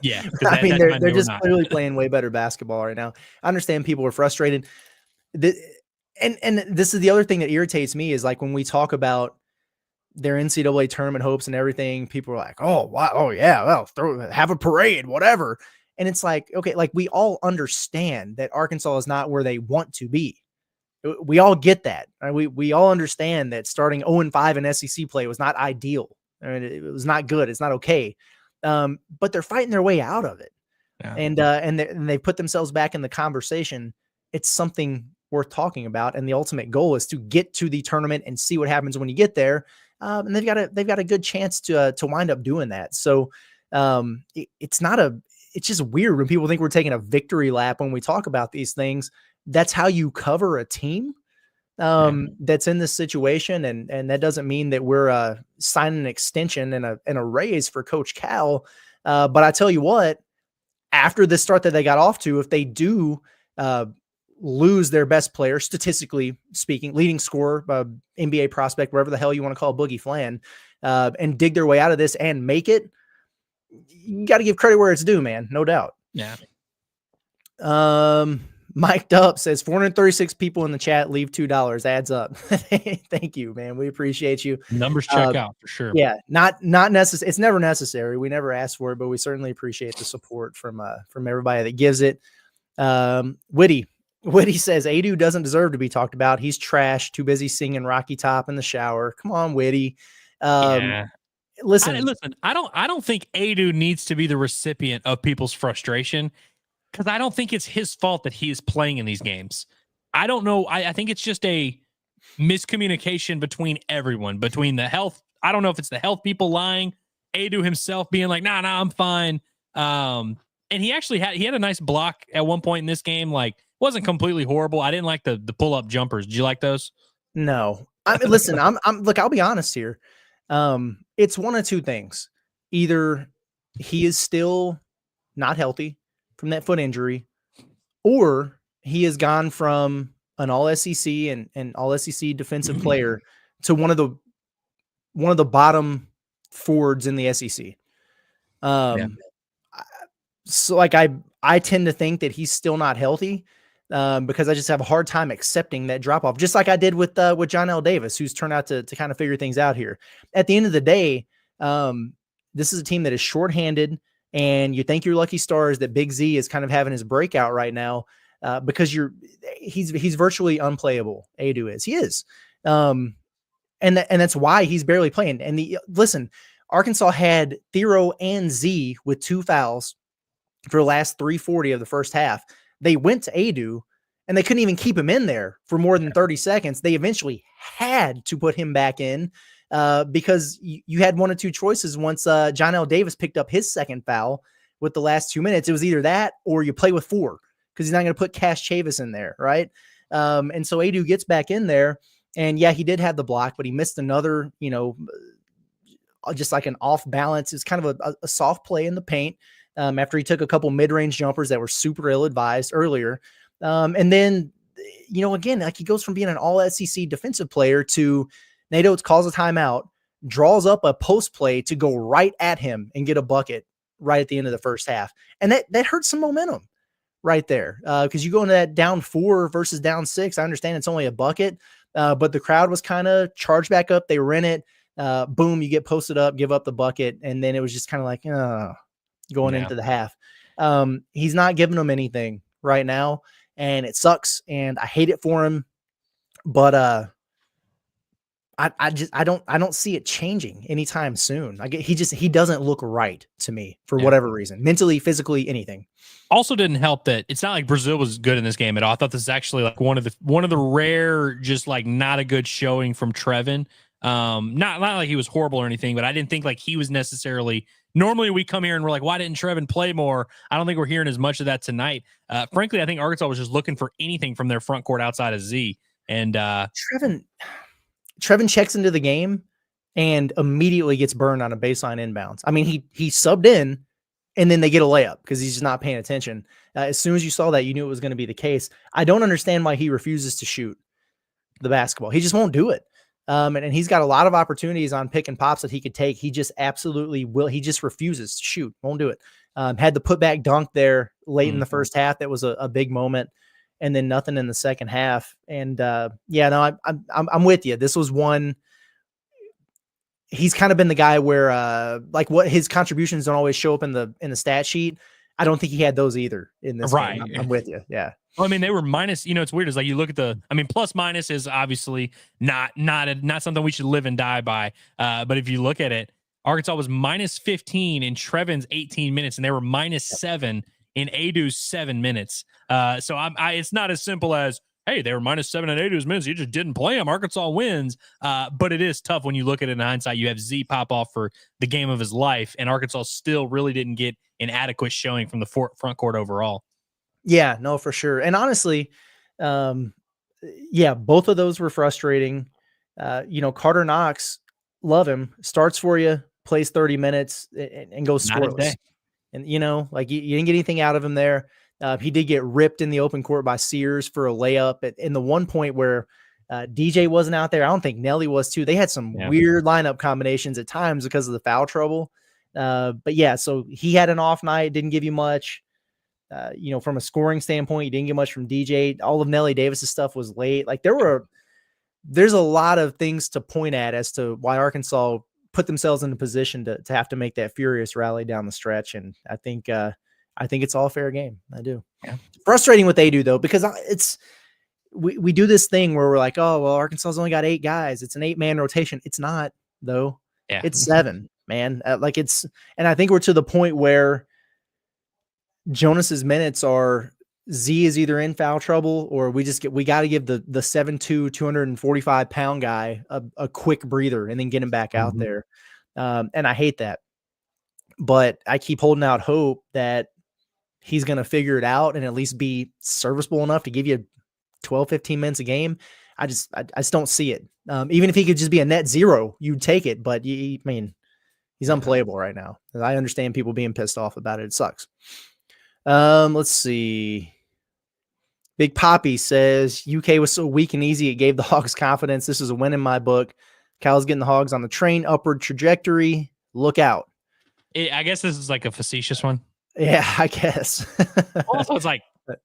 Yeah. I mean, they're just clearly playing way better basketball right now. I understand people are frustrated. And this is the other thing that irritates me is like when we talk about their NCAA tournament hopes and everything, people are like, oh, wow, oh yeah, well, have a parade, whatever. And it's like, okay, like we all understand that Arkansas is not where they want to be. We all get that. Right? We all understand that starting 0-5 in SEC play was not ideal. I mean, it was not good. It's not okay. But they're fighting their way out of it. Yeah. And they put themselves back in the conversation. It's something worth talking about. And the ultimate goal is to get to the tournament and see what happens when you get there. And they've got a good chance to wind up doing that. So it's just weird when people think we're taking a victory lap when we talk about these things. That's how you cover a team that's in this situation. And that doesn't mean that we're signing an extension and a raise for Coach Cal. But I tell you what, after the start that they got off to, if they do lose their best player, statistically speaking, leading scorer, NBA prospect, whatever the hell you want to call Boogie Flan, and dig their way out of this and make it, you got to give credit where it's due, man. No doubt. Yeah. Mic'd Up says 436 people in the chat, leave $2. Adds up. Thank you, man. We appreciate you. Numbers check out for sure. Yeah, not necessary. It's never necessary. We never ask for it, but we certainly appreciate the support from everybody that gives it. Witty says Adu doesn't deserve to be talked about. He's trash. Too busy singing Rocky Top in the shower. Come on, Witty. Listen, I don't think Adu needs to be the recipient of people's frustration. Because I don't think it's his fault that he is playing in these games. I don't know. I think it's just a miscommunication between everyone, between the health. I don't know if it's the health people lying, Adu himself being like, nah, I'm fine. And he actually had a nice block at one point in this game. Like, wasn't completely horrible. I didn't like the pull-up jumpers. Did you like those? No. Listen, look, I'll be honest here. It's one of two things. Either he is still not healthy from that foot injury, or he has gone from an all SEC and all SEC defensive player to one of the bottom forwards in the SEC. So like I tend to think that he's still not healthy because I just have a hard time accepting that drop off, just like I did with John L. Davis, who's turned out to kind of figure things out here. At the end of the day, this is a team that is shorthanded. And you think your lucky stars that Big Z is kind of having his breakout right now because he's virtually unplayable. Adu is. He is. And that's why he's barely playing. And listen, Arkansas had Theo and Z with 2 fouls for the last 3:40 of the first half. They went to Adu and they couldn't even keep him in there for more than 30 seconds. They eventually had to put him back in. Because you had one or two choices once John L. Davis picked up his second foul with the last 2 minutes. It was either that or you play with 4 because he's not going to put Cash Chavis in there, right? And so Adu gets back in there, and yeah, he did have the block, but he missed another, just like an off balance. It's kind of a soft play in the paint after he took a couple mid-range jumpers that were super ill-advised earlier. And then, again, like he goes from being an all SEC defensive player to Nate Oates calls a timeout, draws up a post play to go right at him and get a bucket right at the end of the first half. And that hurts some momentum right there. Cause you go into that down 4 versus down 6. I understand it's only a bucket, but the crowd was kind of charged back up. They ran it. Boom, you get posted up, give up the bucket. And then it was just kind of like, going into the half. He's not giving them anything right now, and it sucks. And I hate it for him, but, I don't see it changing anytime soon. He doesn't look right to me for whatever reason, mentally, physically, anything. Also didn't help that it's not like Brazil was good in this game at all. I thought this is actually like one of the rare, just like not a good showing from Trevin. Not like he was horrible or anything, but I didn't think like he was necessarily. Normally we come here and we're like, why didn't Trevin play more? I don't think we're hearing as much of that tonight. Frankly, I think Arkansas was just looking for anything from their front court outside of Z. And Trevin checks into the game and immediately gets burned on a baseline inbounds. I mean, he subbed in and then they get a layup because he's just not paying attention. As soon as you saw that, you knew it was going to be the case. I don't understand why he refuses to shoot the basketball. He just won't do it. And he's got a lot of opportunities on pick and pops that he could take. He just absolutely will. He just refuses to shoot. Won't do it. Had the putback dunk there late in the first half. That was a big moment. And then nothing in the second half. And I'm with you. This was one. He's kind of been the guy where like what his contributions don't always show up in the stat sheet. I don't think he had those either in this game. I'm with you. Yeah. Well, I mean, they were minus. It's weird. It's like you look at plus minus is obviously not something we should live and die by. But if you look at it, Arkansas was minus 15 in Trevin's 18 minutes, and they were minus 7 in Adu's 7 minutes. So it's not as simple as, hey, they were minus 7 in Adu's minutes. You just didn't play them. Arkansas wins. But it is tough when you look at it in hindsight. You have Z pop off for the game of his life, and Arkansas still really didn't get an adequate showing from the front court overall. Yeah, no, for sure. And honestly, both of those were frustrating. Carter Knox, love him, starts for you, plays 30 minutes and goes scoreless. And, you didn't get anything out of him there. He did get ripped in the open court by Sears for a layup in the one point where DJ wasn't out there. I don't think Nelly was too. They had some weird lineup combinations at times because of the foul trouble. So he had an off night, didn't give you much. From a scoring standpoint, you didn't get much from DJ. All of Nelly Davis's stuff was late. Like there's a lot of things to point at as to why Arkansas put themselves in a position to have to make that furious rally down the stretch. And I think it's all fair game. I do. Yeah. Frustrating what they do though, because we do this thing where we're like, oh, well, Arkansas's only got 8 guys. It's an 8-man rotation. It's not though. Yeah. It's 7, man. And I think we're to the point where Jonas's minutes are Z is either in foul trouble or we got to give the 7'2", 245-pound guy a quick breather and then get him back out there. And I hate that, but I keep holding out hope that he's going to figure it out and at least be serviceable enough to give you 12, 15 minutes a game. I just don't see it. Even if he could just be a net 0, you'd take it, but he's unplayable right now. I understand people being pissed off about it. It sucks. Let's see. Big Poppy says UK was so weak and easy. It gave the Hogs confidence. This is a win in my book. Cal's getting the Hogs on the train upward trajectory. Look out. I guess this is like a facetious one. Yeah, I guess. Also, it's like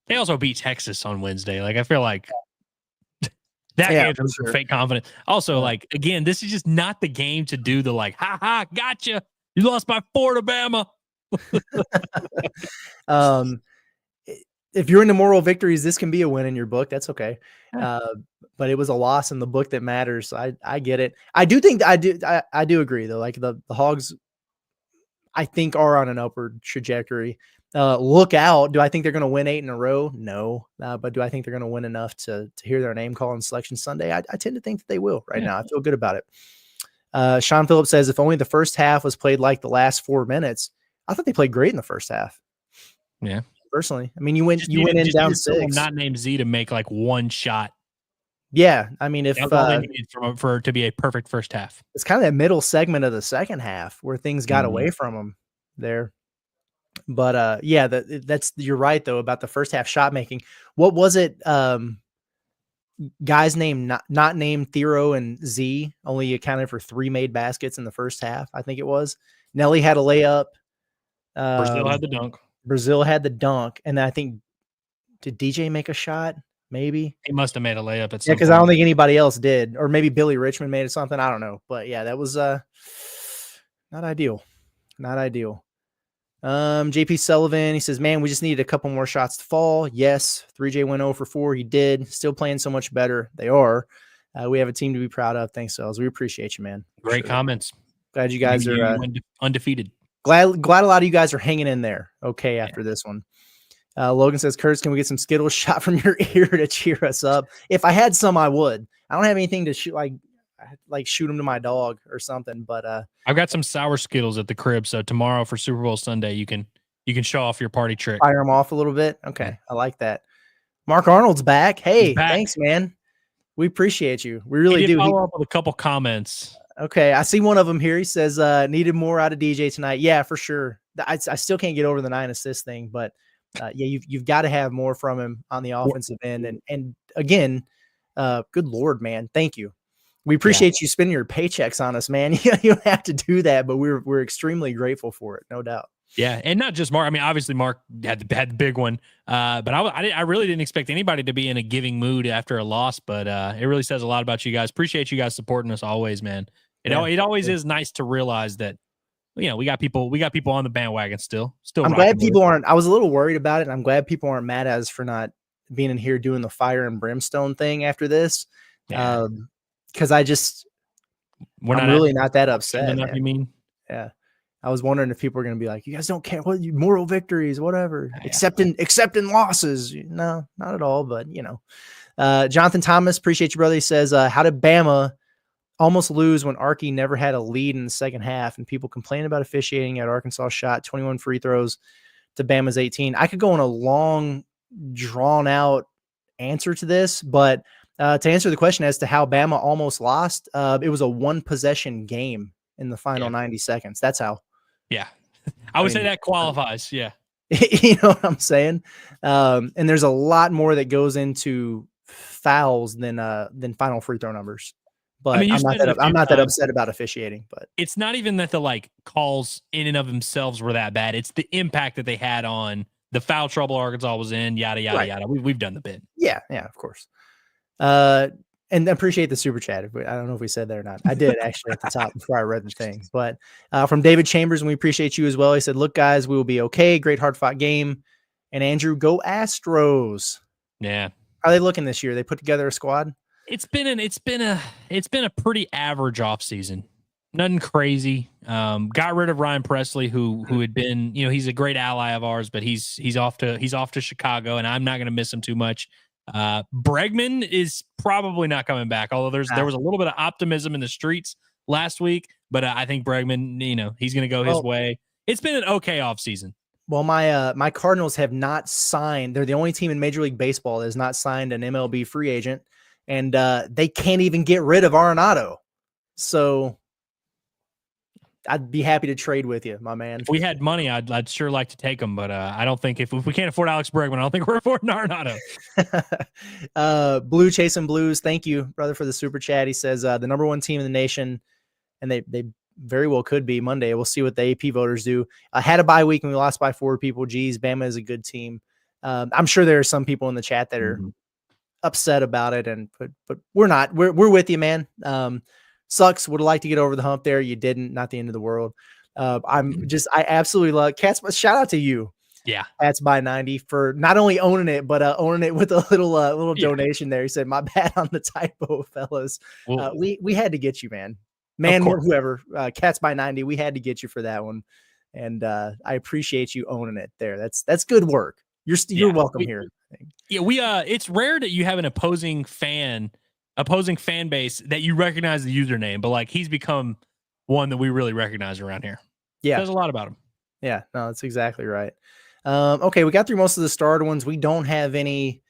they also beat Texas on Wednesday. Like I feel like that game was fake confidence. Also, like again, this is just not the game to do the like, ha ha, gotcha. You lost by 4 to Bama. If you're into moral victories, this can be a win in your book. That's okay. But it was a loss in the book that matters. I get it. I do think I do agree though. Like the Hogs, I think are on an upward trajectory. Look out. Do I think they're going to win 8 in a row? No. But do I think they're going to win enough to hear their name called on Selection Sunday? I tend to think that they will right now. I feel good about it. Sean Phillips says, if only the first half was played like the last 4 minutes. I thought they played great in the first half. Yeah. Personally. I mean, you went in down 6. Not named Z to make like one shot Yeah, I mean, if That's all they needed for it to be a perfect first half. it's kind of that middle segment of the second half where things got away from them there. But yeah, that's you're right though about the first half shot making. What was it? Guys named not named Theo and Z only accounted for 3 made baskets in the first half. I think it was. Nelly had a layup. Brazil had the dunk. Brazil had the dunk, and then I think did DJ make a shot? Maybe he must have made a layup at some because I don't think anybody else did, or maybe Billy Richmond made it something. I don't know, but yeah, that was not ideal. Not ideal. JP Sullivan, he says, man, we just needed a couple more shots to fall. Yes, 3J went 0 for 4. He did. Still playing so much better. They are. We have a team to be proud of. Thanks, Ellis. We appreciate you, man. Great comments. Glad you guys are undefeated. Glad a lot of you guys are hanging in there. Okay, after this one. Logan says, Curtis, can we get some Skittles shot from your ear to cheer us up? If I had some, I would. I don't have anything to shoot like shoot them to my dog or something, but I've got some sour Skittles at the crib, so tomorrow for Super Bowl Sunday you can show off your party trick. Fire them off a little bit. Okay, I like that. Mark Arnold's back. Hey, thanks, man. We appreciate you. We really do. Follow up with a couple comments. Okay, I see one of them here. He says needed more out of DJ tonight. Yeah, for sure. I still can't get over the 9 assist thing, but yeah, you've got to have more from him on the offensive end. And again, good Lord, man, thank you. We appreciate you spending your paychecks on us, man. You don't have to do that, but we're extremely grateful for it, no doubt. Yeah, and not just Mark. I mean, obviously Mark had the big one, but I really didn't expect anybody to be in a giving mood after a loss. But it really says a lot about you guys. Appreciate you guys supporting us always, man. It always is nice to realize that we got people on the bandwagon still. I'm glad people aren't. I was a little worried about it, and I'm glad people aren't mad at us for not being in here doing the fire and brimstone thing after this. Yeah. Because I'm really not that upset. You mean? Yeah. I was wondering if people were going to be like, you guys don't care what moral victories, whatever, accepting losses. No, not at all. But Jonathan Thomas, appreciate you, brother. He says, how did Bama almost lose when Arky never had a lead in the second half? And people complain about officiating at Arkansas shot 21 free throws to Bama's 18. I could go on a long, drawn out answer to this, but to answer the question as to how Bama almost lost, it was a 1-possession game in the final 90 seconds. That's how. Yeah. I would say that qualifies. Yeah. You know what I'm saying? And there's a lot more that goes into fouls than final free throw numbers. But I mean, I'm not that upset about officiating. But it's not even that the calls in and of themselves were that bad. It's the impact that they had on the foul trouble Arkansas was in, yada, yada, yada. We've done the bit. Yeah, of course. And appreciate the super chat. I don't know if we said that or not. I did actually at the top before I read the thing. But from David Chambers, and we appreciate you as well. He said, look, guys, we will be okay. Great hard-fought game. And Andrew, go Astros. Yeah. How are they looking this year? They put together a squad? It's been a pretty average offseason. Nothing crazy. Got rid of Ryan Presley, who had been, he's a great ally of ours, but he's off to Chicago, and I'm not going to miss him too much. Bregman is probably not coming back, although there was a little bit of optimism in the streets last week, but I think Bregman, he's going to go his way. It's been an okay offseason. Well, my Cardinals have not signed. They're the only team in Major League Baseball that has not signed an MLB free agent, and they can't even get rid of Arenado. So I'd be happy to trade with you, my man. If we had money, I'd sure like to take them, but I don't think if we can't afford Alex Bregman, I don't think we're affording Arenado. Blue Chasing Blues, thank you, brother, for the super chat. He says the number 1 team in the nation, and they very well could be Monday. We'll see what the AP voters do. Had a bye week and we lost by 4 people. Geez, Bama is a good team. I'm sure there are some people in the chat that are upset about it, but we're not. We're with you, man. Sucks. Would have liked to get over the hump there. You didn't. Not the end of the world. I absolutely love Cats. Shout out to you. Yeah. Cats by 90 for not only owning it, but owning it with a little donation there. He said, my bad on the typo, fellas. Well, we had to get you, man, or whoever. Cats by 90. We had to get you for that one. And I appreciate you owning it there. That's good work. You're welcome here. Yeah. It's rare that you have an opposing fan base that you recognize the username, but he's become one that we really recognize around here. Yeah. Says a lot about him. Yeah, no, that's exactly right. Okay. We got through most of the starter ones. We don't have any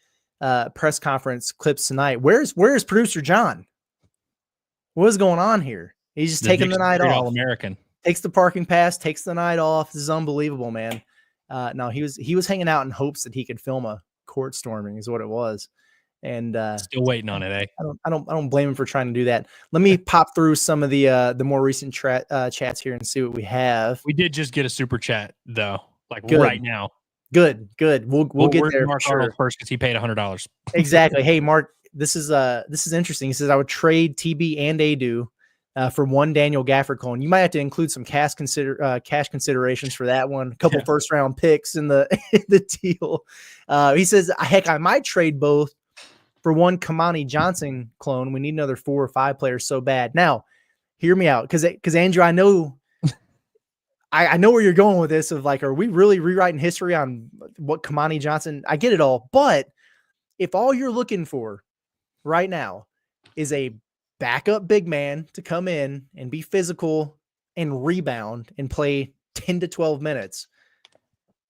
press conference clips tonight. Where's producer John? What is going on here? He's just taking the night off. All-American. Takes the parking pass, takes the night off. This is unbelievable, man. No, he was hanging out in hopes that he could film a court storming is what it was. And still waiting on it, eh? I don't blame him for trying to do that. Let me pop through some of the more recent chats here and see what we have. We did just get a super chat though, like Good. right now. Good. We'll get there Mark for sure. First because he paid $100. Exactly. Hey, Mark, this is interesting. He says I would trade TB and Adu for one Daniel Gafford clone. You might have to include some cash considerations for that one. A couple first round picks in the deal. He says, heck, I might trade both for one Kamani Johnson clone. We need another 4 or 5 players so bad. Now, hear me out, because Andrew, I know I know where you're going with this. Of like, are we really rewriting history on what Kamani Johnson? I get it all, but if all you're looking for right now is a backup big man to come in and be physical and rebound and play 10 to 12 minutes,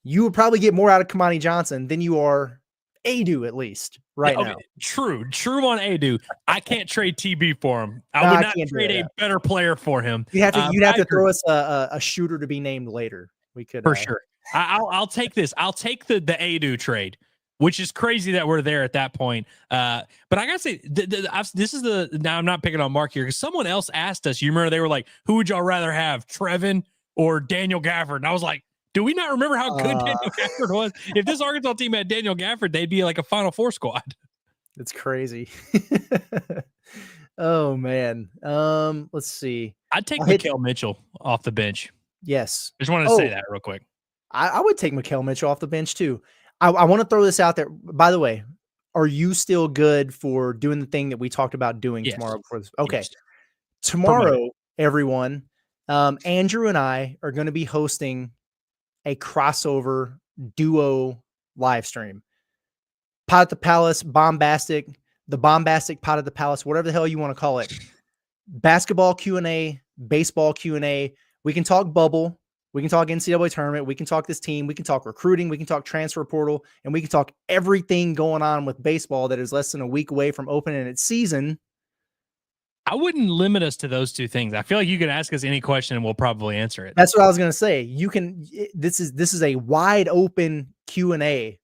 you would probably get more out of Kamani Johnson than you are Adu, at least right now. True on Adu. I can't trade TB for him. I would not trade a better player for him. You'd have to throw us a shooter to be named later. We could for sure. I'll take this. I'll take the Adu trade, which is crazy that we're there at that point. But I gotta say, now I'm not picking on Mark here because someone else asked us. You remember they were like, "Who would y'all rather have, Trevin or Daniel Gafford?" And I was like, do we not remember how good Daniel Gafford was? If this Arkansas team had Daniel Gafford, they'd be like a Final Four squad. It's crazy. Oh man. Let's see. I'd take Mikal Mitchell off the bench. Yes. Just wanted to say that real quick. I would take Mikal Mitchell off the bench too. I want to throw this out there. By the way, are you still good for doing the thing that we talked about doing tomorrow before this? Okay. Yes. Tomorrow, everyone, Andrew and I are going to be hosting a crossover duo live stream. Pot at the Palace, the bombastic Pot at the Palace, whatever the hell you want to call it. Basketball Q&A, baseball Q&A. We can talk bubble. We can talk NCAA tournament. We can talk this team. We can talk recruiting. We can talk transfer portal. And we can talk everything going on with baseball that is less than a week away from opening its season. I wouldn't limit us to those two things. I feel like you can ask us any question and we'll probably answer it. That's what I was going to say. You can, this is a wide open Q&A.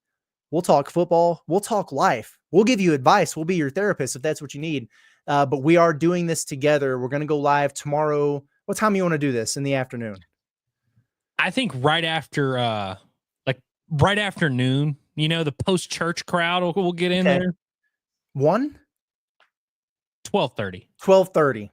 We'll talk football. We'll talk life. We'll give you advice. We'll be your therapist if that's what you need. But we are doing this together. We're going to go live tomorrow. What time you want to do this? In the afternoon? I think right after, right after noon, the post-church crowd will get in there. 12:30.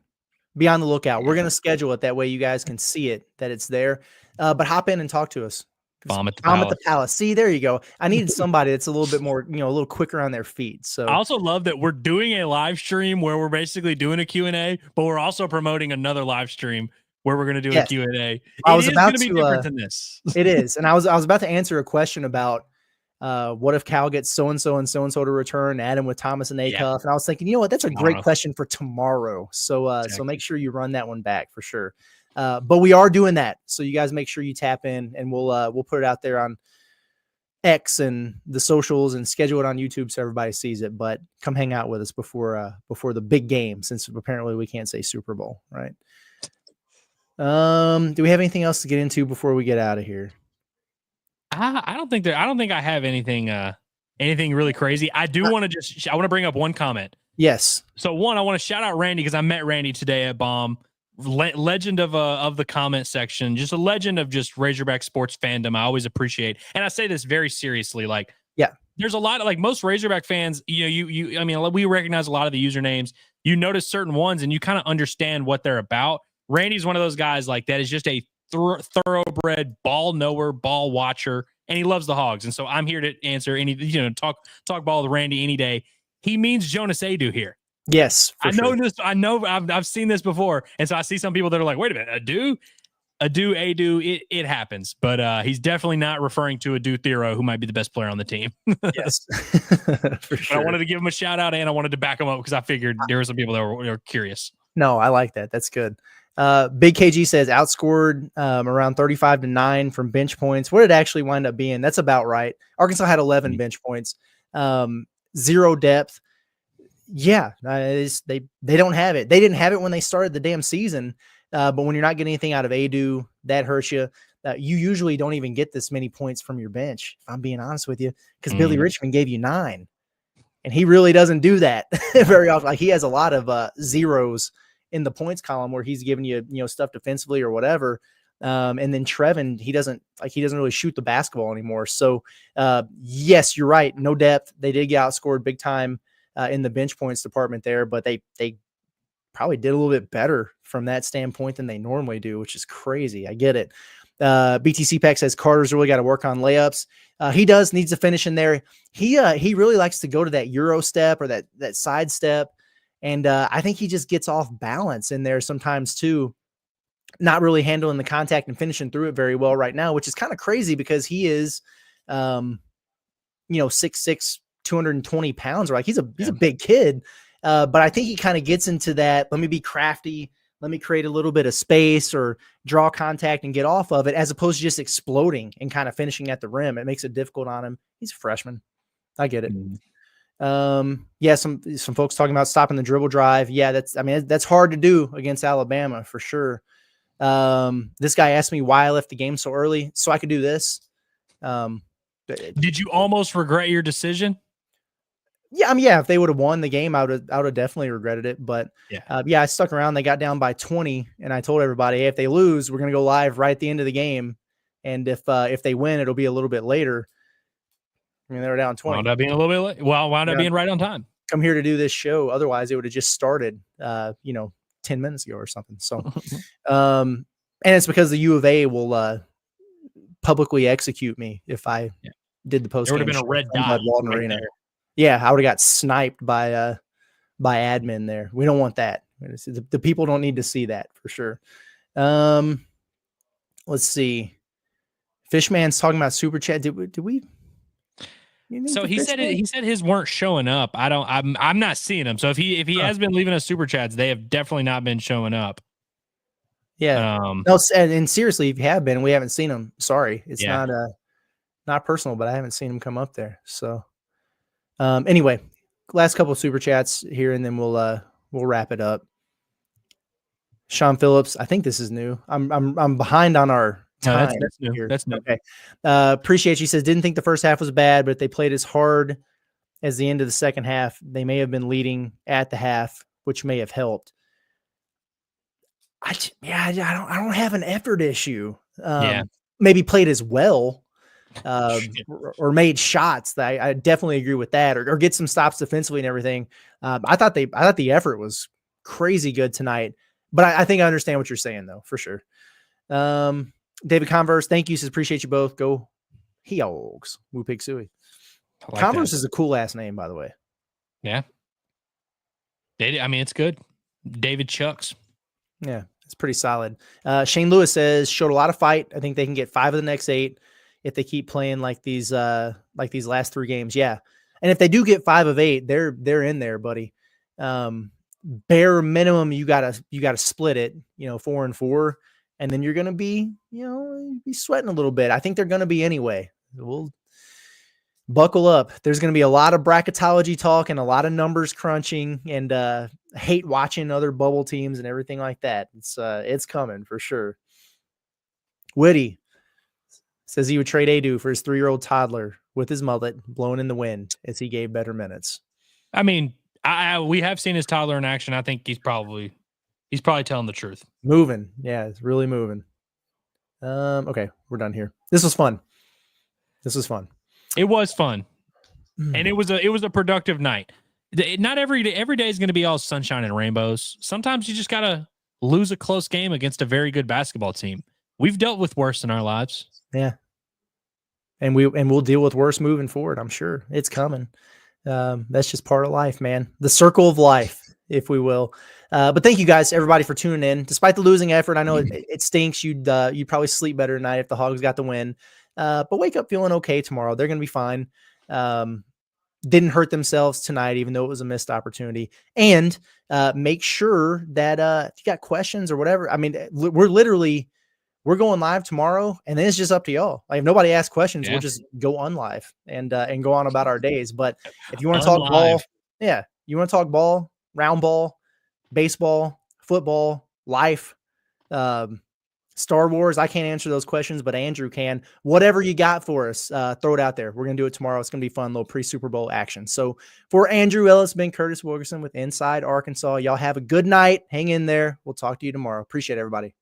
Be on the lookout. We're going to schedule it that way you guys can see it, that it's there. But hop in and talk to us. Bomb at the Palace. See, there you go. I needed somebody that's a little bit more, a little quicker on their feet. So I also love that we're doing a live stream where we're basically doing a Q&A, but we're also promoting another live stream where we're going to do a Q&A. I was about to be different than this. It is. And I was about to answer a question about what if Cal gets so-and-so and so-and-so to return, add him with Thomas and Acuff. Yeah. And I was thinking, what? That's a great question for tomorrow. So, exactly. So make sure you run that one back for sure. But we are doing that. So you guys make sure you tap in and we'll put it out there on X and the socials and schedule it on YouTube so everybody sees it. But come hang out with us before the big game, since apparently we can't say Super Bowl, right? Do we have anything else to get into before we get out of here? I don't think I have anything really crazy. I do want to I want to bring up one comment. Yes. So one, I want to shout out Randy because I met Randy today at Bomb. Legend of the comment section, just a legend of just Razorback sports fandom. I always appreciate, and I say this very seriously. There's a lot of most Razorback fans. I mean, we recognize a lot of the usernames. You notice certain ones, and you kind of understand what they're about. Randy's one of those guys that is just a thoroughbred ball knower, ball watcher, and he loves the Hogs. And so I'm here to answer any, talk ball with Randy any day. He means Jonas Adu here. Yes, I know this. I know I've seen this before. And so I see some people that are like, wait a minute, Adu, it happens. But he's definitely not referring to Adu Theo, who might be the best player on the team. Yes. For sure. But I wanted to give him a shout out and I wanted to back him up because I figured there were some people that were curious. No, I like that. That's good. Big KG says outscored around 35-9 from bench points. What did it actually wind up being? That's about right. Arkansas had 11 bench points. zero depth. Yeah, they don't have it. They didn't have it when they started the damn season. But when you're not getting anything out of Adu, that hurts you. You usually don't even get this many points from your bench, if I'm being honest with you, because Billy Richmond gave you 9. And he really doesn't do that very often. Like, he has a lot of zeros in the points column where he's giving you, stuff defensively or whatever. And then Trevin, he doesn't really shoot the basketball anymore. So yes, you're right. No depth. They did get outscored big time in the bench points department there, but they probably did a little bit better from that standpoint than they normally do, which is crazy. I get it. BTC Peck says Carter's really got to work on layups. He needs to finish in there. He really likes to go to that Euro step or that side step. And I think he just gets off balance in there sometimes too, not really handling the contact and finishing through it very well right now, which is kind of crazy because he is, 6'6", 220 pounds. Right. He's a big kid. But I think he kind of gets into that. Let me be crafty. Let me create a little bit of space or draw contact and get off of it, as opposed to just exploding and kind of finishing at the rim. It makes it difficult on him. He's a freshman. I get it. Some folks talking about stopping the dribble drive. Yeah, that's hard to do against Alabama for sure. This guy asked me why I left the game so early so I could do this. Did you almost regret your decision? Yeah, if they would have won the game, I would have definitely regretted it. But I stuck around. They got down by 20, and I told everybody, hey, if they lose, we're gonna go live right at the end of the game, and if they win, it'll be a little bit later. I mean, they were down 20. Wound up being a little bit late. Well, wound up being right on time. Come here to do this show. Otherwise, it would have just started, 10 minutes ago or something. So, and it's because the U of A will publicly execute me if I did the post. There would have been a red dot Walton right Arena. there. Yeah, I would have got sniped by admin there. We don't want that. The people don't need to see that for sure. Let's see. Fishman's talking about super chat. Did we? So he said his weren't showing up. I'm not seeing them. So if he has been leaving us super chats, they have definitely not been showing up. Yeah. No, and seriously, if you have been, we haven't seen them. Sorry, it's not personal, but I haven't seen them come up there. So. Anyway, last couple of super chats here, and then we'll wrap it up. Sean Phillips, I think this is new. I'm behind on our time. No, that's new. Here. That's new. Okay. Appreciate you. Says didn't think the first half was bad, but if they played as hard as the end of the second half, they may have been leading at the half, which may have helped. I don't have an effort issue. Maybe played as well. Or made shots. That I definitely agree with that, or get some stops defensively and everything. I thought the effort was crazy good tonight, but I think I understand what you're saying though, for sure. David Converse, thank you. Says appreciate you both. Go Heogs. Woo Pig Suey. Converse is a cool ass name, by the way. Yeah. It's good. David Chucks. Yeah, it's pretty solid. Shane Lewis says showed a lot of fight. I think they can get 5 of the next 8. If they keep playing like these last 3 games. Yeah. And if they do get 5 of 8, they're in there, buddy. Bare minimum, you gotta split it, 4 and 4. And then you're going to be, be sweating a little bit. I think they're going to be anyway. We'll buckle up. There's going to be a lot of bracketology talk and a lot of numbers crunching and hate watching other bubble teams and everything like that. It's coming for sure. Witty says he would trade Adu for his 3-year-old toddler with his mullet blowing in the wind as he gave better minutes. I mean, we have seen his toddler in action. I think he's probably telling the truth. Moving. Yeah, it's really moving. Okay, we're done here. This was fun. It was fun. And it was a productive night. Not every day is going to be all sunshine and rainbows. Sometimes you just got to lose a close game against a very good basketball team. We've dealt with worse in our lives. Yeah. And we'll deal with worse moving forward. I'm sure it's coming. That's just part of life, man. The circle of life, if we will. But thank you guys, everybody, for tuning in. Despite the losing effort, I know it stinks. You'd probably sleep better tonight if the Hogs got the win. But wake up feeling okay tomorrow. They're going to be fine. Didn't hurt themselves tonight, even though it was a missed opportunity. And make sure that if you got questions or whatever, I mean, we're literally we're going live tomorrow, and then it's just up to y'all. Like, if nobody asks questions, Yeah. we'll just go on live and go on about our days. But if you want to talk ball, you want to talk ball, round ball, baseball, football, life, Star Wars, I can't answer those questions, but Andrew can. Whatever you got for us, throw it out there. We're going to do it tomorrow. It's going to be fun, little pre-Super Bowl action. So for Andrew, Ellis, been Curtis Wilkerson with Inside Arkansas. Y'all have a good night. Hang in there. We'll talk to you tomorrow. Appreciate everybody.